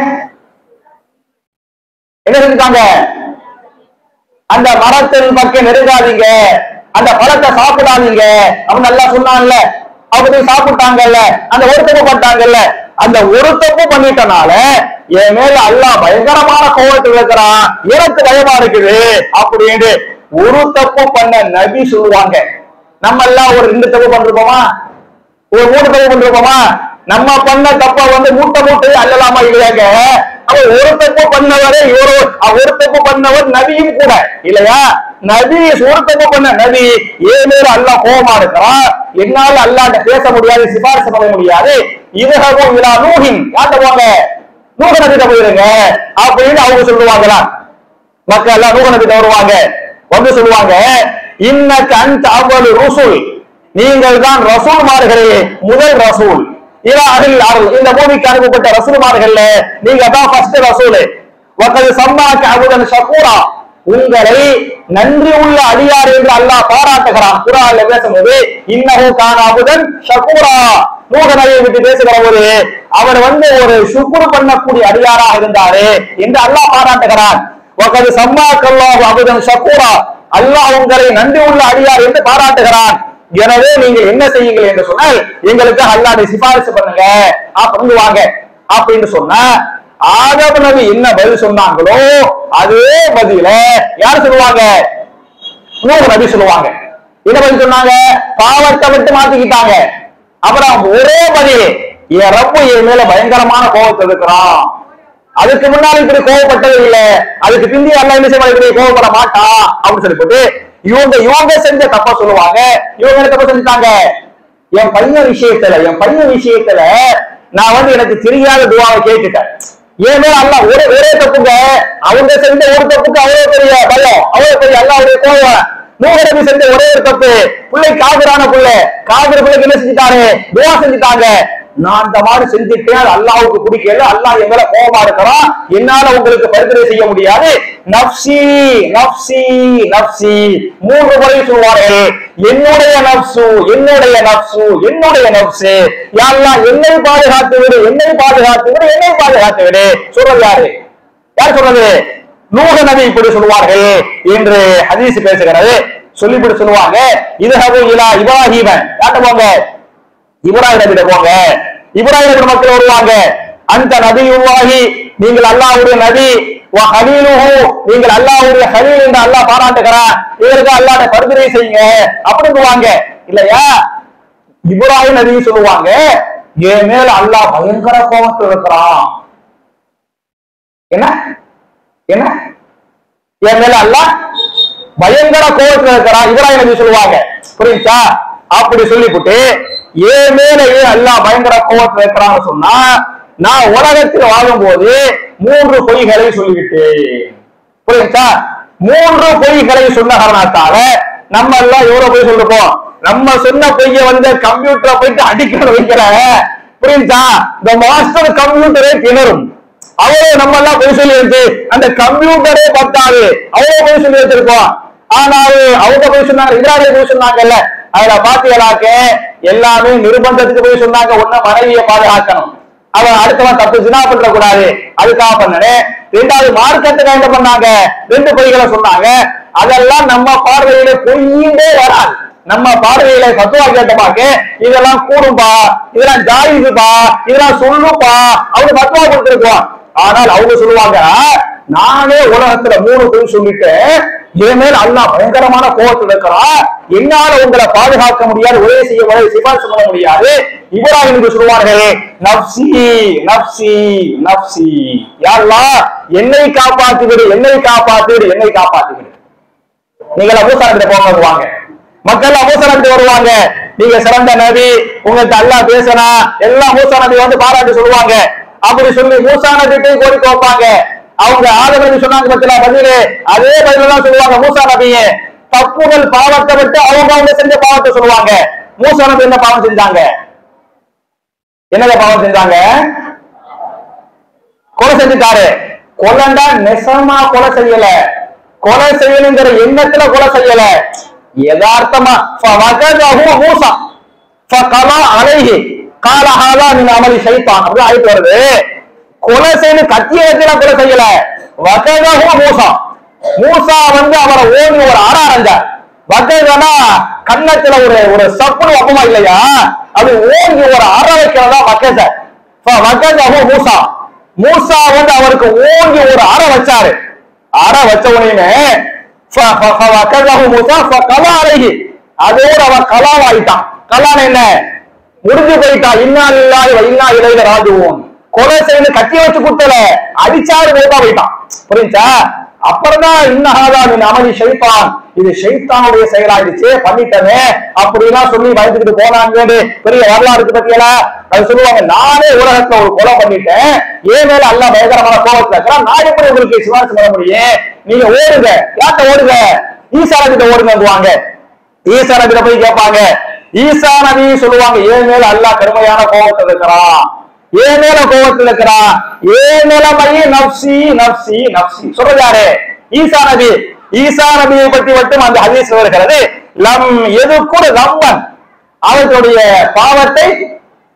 என்ன செஞ்சுட்டாங்க? அந்த மரத்தின் பக்கம் நெருங்காதீங்க, அந்த பழத்தை சாப்பிடாதீங்க அப்படின்னு நல்லா சொன்னான்ல. அவங்க சாப்பிட்டாங்கல்ல, அந்த ஒரு தப்பு பண்ணிட்டாங்கல்ல. அந்த ஒரு தப்பு பண்ணிட்டனால என் மேல அல்லாஹ் பயங்கரமான கோபத்தில் இருக்கிறான், எனக்கு பயமா இருக்குது அப்படின்னு ஒரு தப்பு பண்ண நபி சொல்லுவாங்க. நம்ம எல்லாம் ஒரு 2 தப்பு பண்ணிருப்போமா, ஒரு 3 தப்பு பண்ணிருப்போமா? நம்ம பண்ண தப்ப மூட்டை அல்லலாமா இல்லையாங்க? அவன் ஒரு தப்பு பண்ணவரே ஒரு தப்பு பண்ணவர் நபியும் கூட இல்லையா? நபி ஒரு தப்பு பண்ண நபி ஏன் மேல அல்லாஹ் கோபமா இருக்கிறான், என்னால அல்லாஹ்ட்ட பேச முடியாது, சிபாரிசு பண்ண முடியாது. இதுகவும் இலா நூஹின், யார்ட்ட போங்க, நூஹ் நபிட்ட போயிருங்க அப்படின்னு அவங்க சொல்லுவாங்களா? மக்கள் எல்லாம் நூஹ் நபிட்ட வருவாங்க, வந்து சொல்லுவாங்க, இன்னக அன்த அவ்வலு ருசுல், நீங்கள் தான் ரசூல்மார்களே முதல் ரசூல். இந்த பூமிக்கு அனுப்பப்பட்ட ரசூல்மார்கள்ல நீங்க தான் ஃபர்ஸ்ட் ரசூல். வகது சம்மாக்க அபுதன் ஷகூரா, உங்களை நன்றி உள்ள அடியார் என்று அல்லாஹ் பாராட்டுகிறான். குர்ஆன்ல பேசும்போது இன்னஹு கான அபுதன் ஷகூரா, நூஹ் நபியை விட்டு பேசுகிற போது அவர் ஒரு ஷுக்ர் பண்ணக்கூடிய அடியாராக இருந்தாரு என்று அல்லாஹ் பாராட்டுகிறான். வகது சம்மாக்க அல்லாஹு அபுதன் ஷகூரா, அல்லாஹ் உங்களை நன்றி உள்ள அடியார் என்று பாராட்டுகிறான். எனவே நீங்கள் என்ன செய்யுங்கள் என்று சொன்னால், எங்களுக்கு அல்லாஹ்வை சிபாரிசு பண்ணுங்க அப்படின்னு வாங்க அப்படின்னு சொன்னா, ஆதம் நபி என்ன பதில் சொன்னாங்களோ அதே பதில யார் சொல்லுவாங்க? நூஹ் நபி சொல்லுவாங்க. என்ன பதில் சொன்னாங்க? பாவத்தை விட்டு மாத்திக்கிட்டாங்க. அப்புறம் ஒரே பதில், என் ரப்பு என் மேல பயங்கரமான கோபத்தில் இருக்கிறான், அதுக்கு முன்னாடி இப்படி கோபப்பட்டது இல்லை, அதுக்கு பிந்தி அல்லாஹ் என்ன செய்ய கோபப்பட மாட்டான் அப்படின்னு சொல்லி போட்டு இவங்க செஞ்ச தப்பா சொல்லுவாங்க. இவங்க என்ன தப்பா செஞ்சுட்டாங்க? என் பையன் விஷயத்துல நான் எனக்கு தெரியாத துவாவை கேட்டுட்டேன். ஏன் மேல அல்லாஹ் ஒரே தப்புங்க, அவங்க செஞ்ச ஒரு தப்புக்கு அவ்வளவு பெரிய பயம், அவ்வளவு பெரிய அல்லாஹ்வுடைய கோபம். நூஹ் நபி செஞ்ச ஒரே ஒரு தப்பு, பிள்ளை காபிரான காபிர் பிள்ளைக்கு என்ன செஞ்சுட்டாரு? துவா செஞ்சுட்டாங்க. நான் இந்த மாதிரி செஞ்சுட்டேன், அது அல்லாஹ்வுக்கு பிடிக்கல, அல்லாஹ் என் மேல கோபமா இருக்கிறான், என்னால உங்களுக்கு பரிந்துரை செய்ய முடியாது. நப்சி நப்சி நப்சி 3 முறை சொல்வார்கள். என்னுடைய நப்சு என்னுடைய நப்சு என்னுடைய நப்சு, யா அல்லாஹ் என்னை பாதுகாத்து விடு, என்னை பாதுகாத்து விடு, என்னை பாதுகாத்து விடு. சொல்றது யாரு? யார் சொல்றது? நூஹ் நபி இப்படி சொல்வார்கள் என்று ஹதீஸ் பேசுகிறது. சொல்லிவிட்டு சொல்லுவாங்க, இதுஹபு இலா இப்ராஹீம, யார்ட்ட போங்க? இப்ராஹிம் நபிட்ட போங்க. இப்ராஹிம் நபி மக்கள் வருவாங்க. அந்த நபியுல்லாஹி, நீங்கள் அல்லாஹ்வுடைய நபி, வ ஹலீலுஹு, நீங்கள் அல்லாஹ்வுடைய ஹலீல் என்று அல்லாஹ் பாராட்டுகிறான், இவருக்கு அல்லாஹ்ட்ட பரிந்துரை செய்யுங்க அப்படிங்குவாங்க இல்லையா? இப்ராஹிம் நபி சொல்லுவாங்க, என் மேல அல்லாஹ் பயங்கர கோபத்தில் இருக்கிறான். என்ன என்ன என் மேல அல்லாஹ் பயங்கர கோபத்தில் இருக்கிறான் இப்ராஹிம் நபி சொல்லுவாங்க. புரியுதா? அப்படி சொல்லிவிட்டு ஏன் மேல அல்லாஹ் பயங்கர கோபத்தில் இருக்கிறான்னு சொன்னா, நான் உலகத்தில் வாழும் போது 3 பொய்களை சொல்லிவிட்டேன். புரியுதா? 3 பொய்களை சொன்ன காரணத்தால நம்ம எல்லாம் எவ்வளவு பொய் சொல்லிருப்போம். நம்ம சொன்ன பொய்ய கம்ப்யூட்டரை போயிட்டு அடிக்கிற வைக்கிற, புரியுதா? இந்த மாஸ்டர் கம்ப்யூட்டரே திணறும். அவ்வளவு நம்ம எல்லாம் பொய் சொல்லி வச்சு அந்த கம்ப்யூட்டரே பத்தாது, அவ்வளவு பொய் சொல்லி வச்சிருக்கோம். ஆனால் அவங்க போய் சொன்னாங்க, இப்ராஹிம் போய் சொன்னாங்கல்ல, அதுல பாத்தியலாக்க எல்லாமே நிர்பந்தத்துக்கு போய் சொன்னாங்க. ஒண்ணு மனைவியை பாதுகாக்கணும், அவன் அடுத்தவன் தப்பு ஜினா பண்ற கூடாது, அதுக்காக பண்ணனே. 2வது மார்க்கத்துக்கு என்ன பண்ணாங்க? 2 பொய்களை சொன்னாங்க. அதெல்லாம் நம்ம பார்வையில பொய்யின்றே வராது. நம்ம பார்வையில பத்துவா கேட்டப்பாக்க இதெல்லாம் கூடும்பா, இதெல்லாம் ஜாயிதுப்பா, இதெல்லாம் சொல்லுப்பா அவங்க பத்துவா கொடுத்துருக்கோம். ஆனால் அவங்க சொல்லுவாங்க, நானே உலகத்துல 3 பொய் சொல்லிட்டு என் மேல் அல்லாஹ் பயங்கரமான கோபத்தில் இருக்கிறான், என்னால உங்களை பாதுகாக்க முடியாது, உதவி செய்ய முடியாது, சிபாரிசு பண்ண முடியாது. இப்ராஹிம் சொல்லுவார்கள், நப்சி நப்சி நப்சி, யா அல்லாஹ் என்னை காப்பாத்துவிடு, என்னை காப்பாத்துவிடு, என்னை காப்பாத்துவிடு. நீங்க மூசா கிட்ட போவாங்க, மக்கள் மூசா கிட்ட வருவாங்க, நீங்க சிறந்த நபி, உங்கள்கிட்ட அல்லாஹ் பேசினா எல்லாம் மூசா நபி வந்து பாராட்டி சொல்லுவாங்க. அப்படி சொல்லி மூசா நபிட்டே கோரிக்கை வைப்பாங்க. அவங்க ஆதம் நபி சொன்னாங்க பத்தில பதிலே, அதே பதில தான் சொல்லுவாங்க மூசா நபியே. தப்புகள் பாவத்தை விட்டு அவங்க செஞ்ச பாவத்தை சொல்லுவாங்க. மூசா நபி என்ன பாவம் செஞ்சாங்க? என்னங்க பாவம் செஞ்சாங்க? கொலை செஞ்சுட்டாரு. கொலைண்டா நெசமா கொலை செய்யல, கொலை செய்யணுங்கிற எண்ணத்துல கொலை செய்யல, யதார்த்தமா மூசா அலைஹி கால ஹாதா மின் அமலி ஷைத்தான் அப்படி ஆயிட்டு வருது. கொலை செய்து கத்தியத்துல கொலை செய்யல, வகதஹு மூசா, மூசா வந்து அவரை ஓடி ஒரு அரைஞ்சார். வகதனா கன்னத்துல ஒரு சப்புனு வப்பமா இல்லையா, அது ஓங்கி ஒரு அரை வைக்கிறதா வகத. வகதஹு மூசா, மூசா வந்து அவருக்கு ஓங்கி ஒரு அரை வச்சாரு. அரை வச்ச உடனே வகதஹு மூசா ஃபகலா அலைஹி, அதோட அவன் கலாவாயிட்டான். கலான என்ன? முடிஞ்சு போயிட்டா. இன்னா லில்லாஹி வ இன்னா இலைஹி ராஜிஊன். கொலை செய்து கட்டி வச்சு குத்தல, அடிச்சாரு போட்டா போயிட்டான். புரிஞ்சா? அப்புறம் தான் இன்னஹாதா மின் அமலி ஷைத்தான், இது ஷைத்தானுடைய செயலாயிடுச்சு, பண்ணிட்டமே அப்படிலாம் சொல்லி பயந்துக்கிட்டு போனாங்க. பெரிய வரலாறு இருக்கு பத்தியலா. அது சொல்லுவாங்க, நானே உலகத்துல ஒரு கொலை பண்ணிட்டேன், ஏன் மேல அல்லாஹ் பயங்கரமான கோபத்துல இருக்கிறான், நான் எப்படி உங்களுக்கு சிபாரிசு பண்ண முடியும்? நீங்க ஓடுங்க, யார்கிட்ட ஓடுங்க? ஈசா நபிட்ட ஓடுங்க. ஈசா நபிட்ட போய் கேட்பாங்க. ஈசா நபி சொல்லுவாங்க, ஏன் மேல அல்லாஹ் கடுமையான கோபத்தில் இருக்கிறான், ஏன் மேல கோபத்தில் இருக்கிறான், ஏன் நிலைமையே நப்சி நப்சி நப்சி சொல்றது யாரு? ஈசா நபி. ஈசா நபியை பற்றி மட்டும் அந்த ஹதீஸ் வருகிறது, லம் எதுக்கூட ரம்பன், அவர்களுடைய பாவத்தை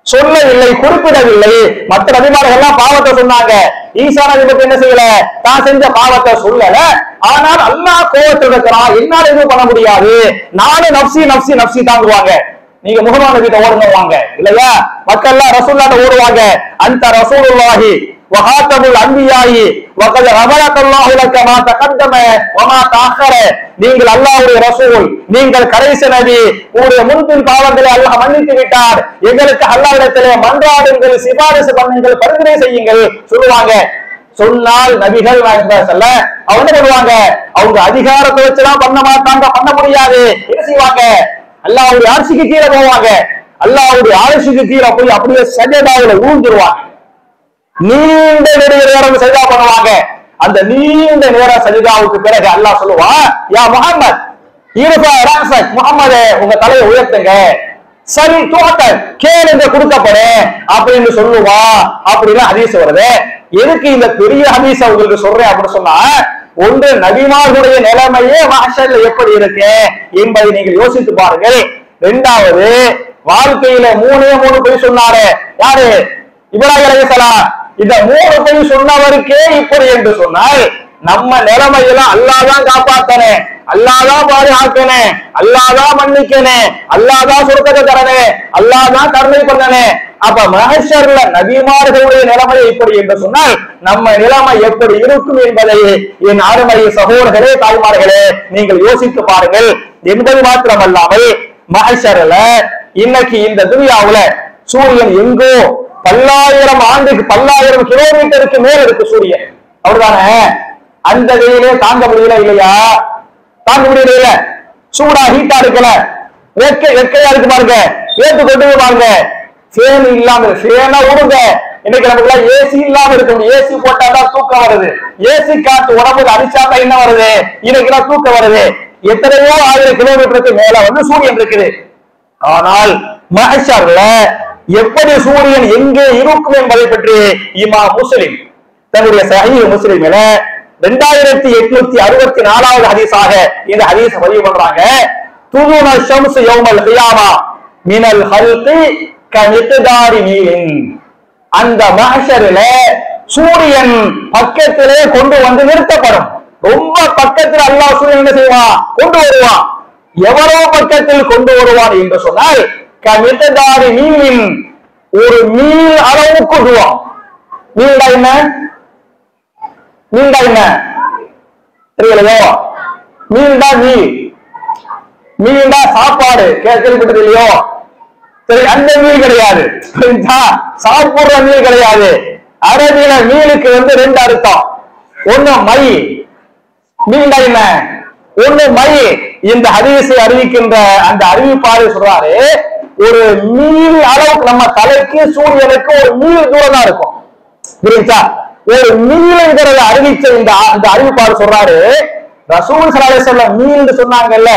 சொல்லவில்லை, குறிப்பிடவில்லை. மற்ற நபிமார்கள் எல்லாம் பாவத்தை சொன்னாங்க, ஈசா நபி பற்றி என்ன செய்யல, தான் செஞ்ச பாவத்தை சொல்லல. ஆனால் அல்லாஹ் கோபத்தில் இருக்கிறான், என்னால எதுவும் பண்ண முடியாது, நானும் நப்சி நப்சி நப்சி தாங்குவாங்க. நீங்க முஹம்மது நபிட்ட ஓடுவாங்க இல்லையா, மக்கள் எல்லாம் ரசூலுல்லாஹ்ட்ட ஓடுவாங்க. அந்த ரசூலுல்லாஹி வ ஹாத்தமுல் அன்பியாயி வ கத் ரபலல்லாஹு லக மா தகத்தம வ மா தஅக்கர, நீங்கள் அல்லாஹ்வுடைய ரசூல், நீங்கள் கடைசி நபி, உங்களுடைய முன்பின் பாவங்களை அல்லாஹ் மன்னித்து விட்டார், எங்களுக்கு அல்லாஹ்விடத்திலே மன்றாடுங்கள், சிபாரிசு பண்ணுங்கள், பரிந்துரை செய்யுங்கள் சொல்லுவாங்க. சொன்னால் நபிகள் சொல்ல அவங்க பண்ணுவாங்க, அவங்க அதிகாரத்தை வச்சுதான் பண்ண மாட்டாங்க, பண்ண முடியாது. என்ன செய்வாங்க? அல்லாஹ்வுடைய ஆட்சிக்கு கீழே போவாங்க, அல்லாஹ்வுடைய ஆட்சிக்கு கீழே போய் அப்படியே சஜதாவுல ஊழ்ந்துருவாங்க. நீண்ட நேரம் சஜதா பண்ணுவாங்க. அந்த நீண்ட நேரம் சஜதாவுக்கு பிறகு அல்லாஹ் சொல்லுவான், யா முஹம்மத் இர்ஃபா ரஅஸக், முஹம்மதே உங்க தலையை உயர்த்துங்க, சரி தோட்ட கேளுங்க கொடுக்கப்படு அப்படின்னு சொல்லுவா. அப்படின்னா ஹதீஸ் வருது. எதுக்கு இந்த பெரிய ஹதீஸ உங்களுக்கு சொல்றேன் அப்படின்னு சொன்னா, ஒன்று நபிமார்களுடைய நிலைமையே மஹ்ஷர்ல எப்படி இருக்கு என்பதை நீங்கள் யோசித்து பாருங்கள். இரண்டாவது, வாழ்க்கையில 3 பொய் சொன்னாரு யாரு? இப்ராஹிம் அலைஹிஸ்ஸலாம். இந்த 3 பொய் சொன்னவருக்கே இப்படி என்று சொன்னால், நம்ம நிலைமையெல்லாம் அல்லாஹ் தான் காப்பாத்தனே, அல்லாஹ் தான் பாதுகாக்கனே, அல்லாஹ் தான் மன்னிக்கனே, அல்லாஹ் தான் சொர்க்கத்தை தரனே, அல்லாஹ் தான் கருணை பண்ணனே. அப்ப மஹ்ஷர்ல நபிமார்களுடைய நிலைமை இப்படி என்று சொன்னால், நம்ம நிலைமை எப்படி இருக்கும் என்பதை என் அருமை சகோதரர்களே, தாய்மார்களே, நீங்கள் யோசித்து பாருங்கள். என்பது மாத்திரமல்லாமல் மஹ்ஷர்ல இன்னைக்கு இந்த துனியாவுல சூரியன் எங்கோ 10,000 ஆண்டுக்கு 10,000 கிலோமீட்டருக்கு மேல இருக்கு சூரியன். அவர்தானே அந்த வெயிலே தாங்க முடியல இல்லையா? தாங்க முடியல இல்ல, சூடா ஹீட்டா இருக்கல, வெக்கையா இருக்கு பாருங்க, ஏத்து கொண்டு பாருங்க. ஃபேன் இல்லாம ஃபேனா ஓடுங்க. இன்னைக்கு நமக்கு ஏசி இல்லாம இருக்கும், ஏசி போட்டாதான் தூக்கம் வருது, ஏசி காத்து உடம்புல அடிச்சாதான் என்ன வருது, இன்னைக்கு தூக்கம் வருது. எத்தனையோ 1000 கிலோமீட்டருக்கு மேல வந்து சூரியன் இருக்குது. ஆனால் மஹ்ஷர்ல எப்படி சூரியன் எங்கே இருக்கும் என்பதை பற்றி இமாம் முஸ்லிம் தன்னுடைய சஹீஹ் முஸ்லிமில 2864வது ஹதீஸாக இந்த ஹதீஸ் பதிவு பண்றாங்க. துலுன ஷம்ஸ் யௌமல் கியாமா மினல் ஹல்கி கமிக்தாரி மீலின். அந்த மஹ்ஷரில சூரியன் பக்கத்திலே கொண்டு வந்து நிறுத்தப்படும். ரொம்ப பக்கத்தில் அல்லாஹ் சூரியன் என்ன செய்வான்? கொண்டு வருவான். எவ்வளவு பக்கத்தில் கொண்டு வருவான் என்று சொன்னால் கமிததாரி மீனின் ஒரு மீல் அளவுக்கு கொண்டுவான். மீன்டா என்ன? மீன்டா என்ன தெரியலையோ? மீன்டா மீல், மீன்டா சாப்பாடு கேள்விப்பட்டது இல்லையோ? சரி, அந்த மீல் கிடையாது, சாப்பிடுற மீல் கிடையாது. அரபியில மீனுக்கு ரெண்டு அர்த்தம். ஒண்ணு மை, மீன்டா என்ன? ஒண்ணு மை. இந்த ஹதீஸை அறிவிக்கின்ற அந்த அறிவிப்பாளர் சொல்றாரு, ஒரு மீல் அளவுக்கு நம்ம தலைக்கு சூரியனுக்கு ஒரு மீல் தூரம் தான் இருக்கும். புரியுதா? ஒரு மீல்ங்கிறத அறிவிச்ச இந்த அறிவிப்பாளர் சொல்றாரு, ரசூல் ஸல்லல்லாஹு அலைஹி வஸல்லம் மீல் சொன்னாங்கல்ல,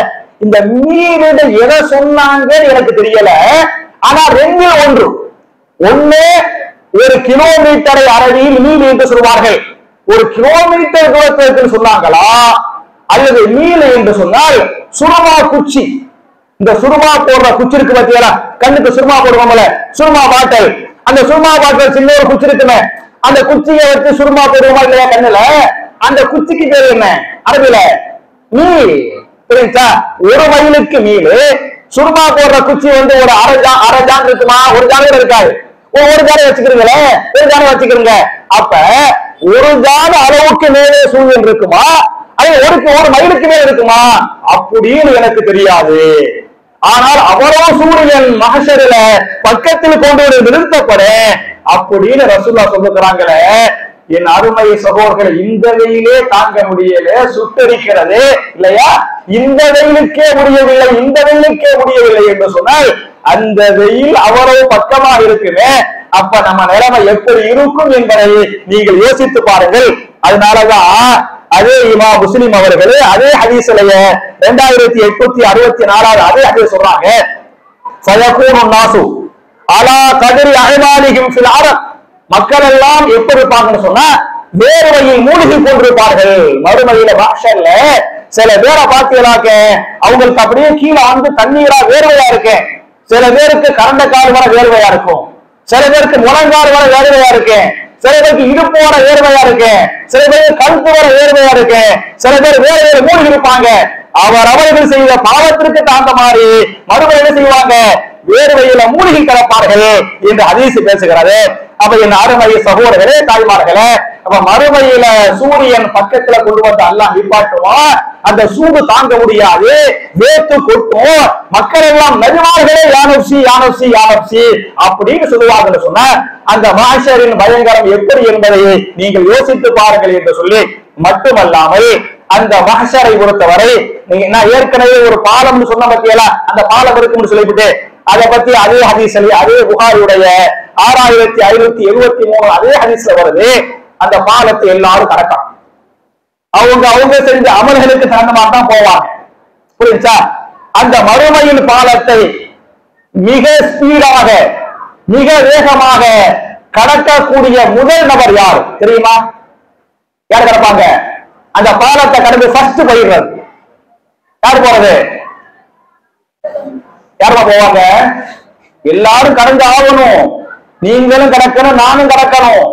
இந்த மீல் எதை சொன்னாங்கன்னு எனக்கு தெரியல. ஆனா ரெண்டு ஒன்று. ஒண்ணு, ஒரு கிலோமீட்டரை அரபியில் மீல் என்று சொல்வார்கள். ஒரு கிலோமீட்டர் தூரத்திற்கு சொன்னாங்களா? அல்லது மீல் என்று சொன்னால் சுருமா குச்சி, இந்த சுருமா போடுற குச்சி இருக்கு பாத்தீங்களா? கண்ணுக்கு சுருமா போடுவோம்ல, சுருமா பாட்டல். அந்த சுருமா பாட்டல் சின்ன ஒரு குச்சி இருக்குமே, அந்த குச்சியை வச்சு சுருமா போடுவோமா இல்லையா கண்ணுல? அந்த குச்சிக்கு பேர் என்ன அரபில? மீல். புரியுதா? ஒரு மைலுக்கு மீல். சுருமா போடுற குச்சி ஒரு அரை ஜான் இருக்குமா? ஒரு ஜான் இருக்காது. ஒரு ஜானை வச்சுக்கிறீங்களே, ஒரு ஜானை வச்சுக்கிறீங்க. அப்ப ஒரு ஜான அளவுக்கு மேலே சூரியன் இருக்குமா? அது ஒரு மைலுக்கு மேல இருக்குமா? அப்படின்னு எனக்கு தெரியாது. ஆனால் அவ்வளவு சூரியன் மஹ்ஷரில பக்கத்தில் கொண்டு நிறுத்தப்பட அப்படின்னு ரசூலுல்லாஹ் சொல்லுகிறாங்களே. என் அருமை சகோதரர்களை, இந்த வெயிலே தாங்க முடியல, சுட்டரிக்கிறது இல்லையா? இந்த வெயிலுக்கே முடியவில்லை, இந்த வெயிலுக்கே முடியவில்லை என்று சொன்னால் அந்த வெயில் அவ்வளவு பக்கமாக இருக்குமே. அப்ப நம்ம நிலைமை எப்படி இருக்கும் என்பதை நீங்கள் யோசித்து பாருங்கள். அதனாலதான் அதே இமாம் முஸ்லிம் அவர்கள் அதே ஹதீஸ்லயே 2864 அதே ஹதீஸ் சொல்றாங்க, ஃபயகூனு நாசு அலா கத்ரி அஹ்மாலிஹிம் ஃபில் அரப். மக்கள் எல்லாம் எப்படி இருப்பாங்கன்னு சொன்னா வேர்வையில் மூழ்கி கொண்டிருப்பார்கள். மறுமையில மஹ்ஷர்ல சில பேரை பார்த்தீங்களாக்க அவங்களுக்கு அப்படியே கீழே தண்ணீரா வேர்வையா இருக்கு. சில பேருக்கு கரண்ட கால் வர வேர்வையா இருக்கும், சில பேருக்கு முழங்கால் வர வேர்வையா இருக்கு, சில பேருக்கு இடுப்பு வர வேர்வையா இருக்கு, சில பேருக்கு கழுத்து வர வேர்வையா இருக்கு, சில பேர் வேர்வையில மூழ்கி இருப்பாங்க. அவர்கள் செய்த பாவத்திற்கு தகுந்த மாதிரி மறுபடியும் என்ன செய்வாங்க? வேர்வையில மூழ்கி கிடப்பார்கள் என்று ஹதீஸ் பேசுகிறது. அப்ப என் அருமை சகோதரர்களே, தாய்மார்களே, அப்ப மறுமையில சூரியன் பக்கத்துல கொண்டு வந்து அல்லாஹ் நிப்பாட்டுவான். அந்த சூடு தாங்க முடியாது, வேத்து கொட்டும். மக்கள் எல்லாம் நபிமார்களே யானப்சி யானப்சி யானப்சி அப்படின்னு சொல்லுவாங்கன்னு சொன்ன அந்த மஹ்ஷரின் பயங்கரம் எப்படி என்பதை நீங்கள் யோசித்து பாருங்கள் என்று சொல்லி, மட்டுமல்லாமல் அந்த மஹ்ஷரை பொறுத்தவரை நான் ஏற்கனவே ஒரு பாலம்னு சொன்ன பத்தியெல்லாம் அந்த பாலம் இருக்கும்னு சொல்லிவிட்டு அதை பத்தி அதே ஹதீஸ்ல அதே புகாரியுடைய 6573 அதே ஹதீஸ்ல வருது. அந்த பாலத்தை எல்லாரும் கடக்கலாம். அவங்க செஞ்ச அமல்களுக்கு தகுந்தமாக தான் போவாங்க. புரியுதா? அந்த மறுமையின் பாலத்தை மிக ஸ்பீடாக மிக வேகமாக கடக்கக்கூடிய முதல் நபர் யார் தெரியுமா? யார் கடப்பாங்க? அந்த பாலத்தை கடந்து ஃபர்ஸ்ட் போயிடுறது யார் போறது? யாருமா போவாங்க? எல்லாரும் கடந்து ஆகணும். நீங்களும் கடக்கணும், நானும் கடக்கணும்.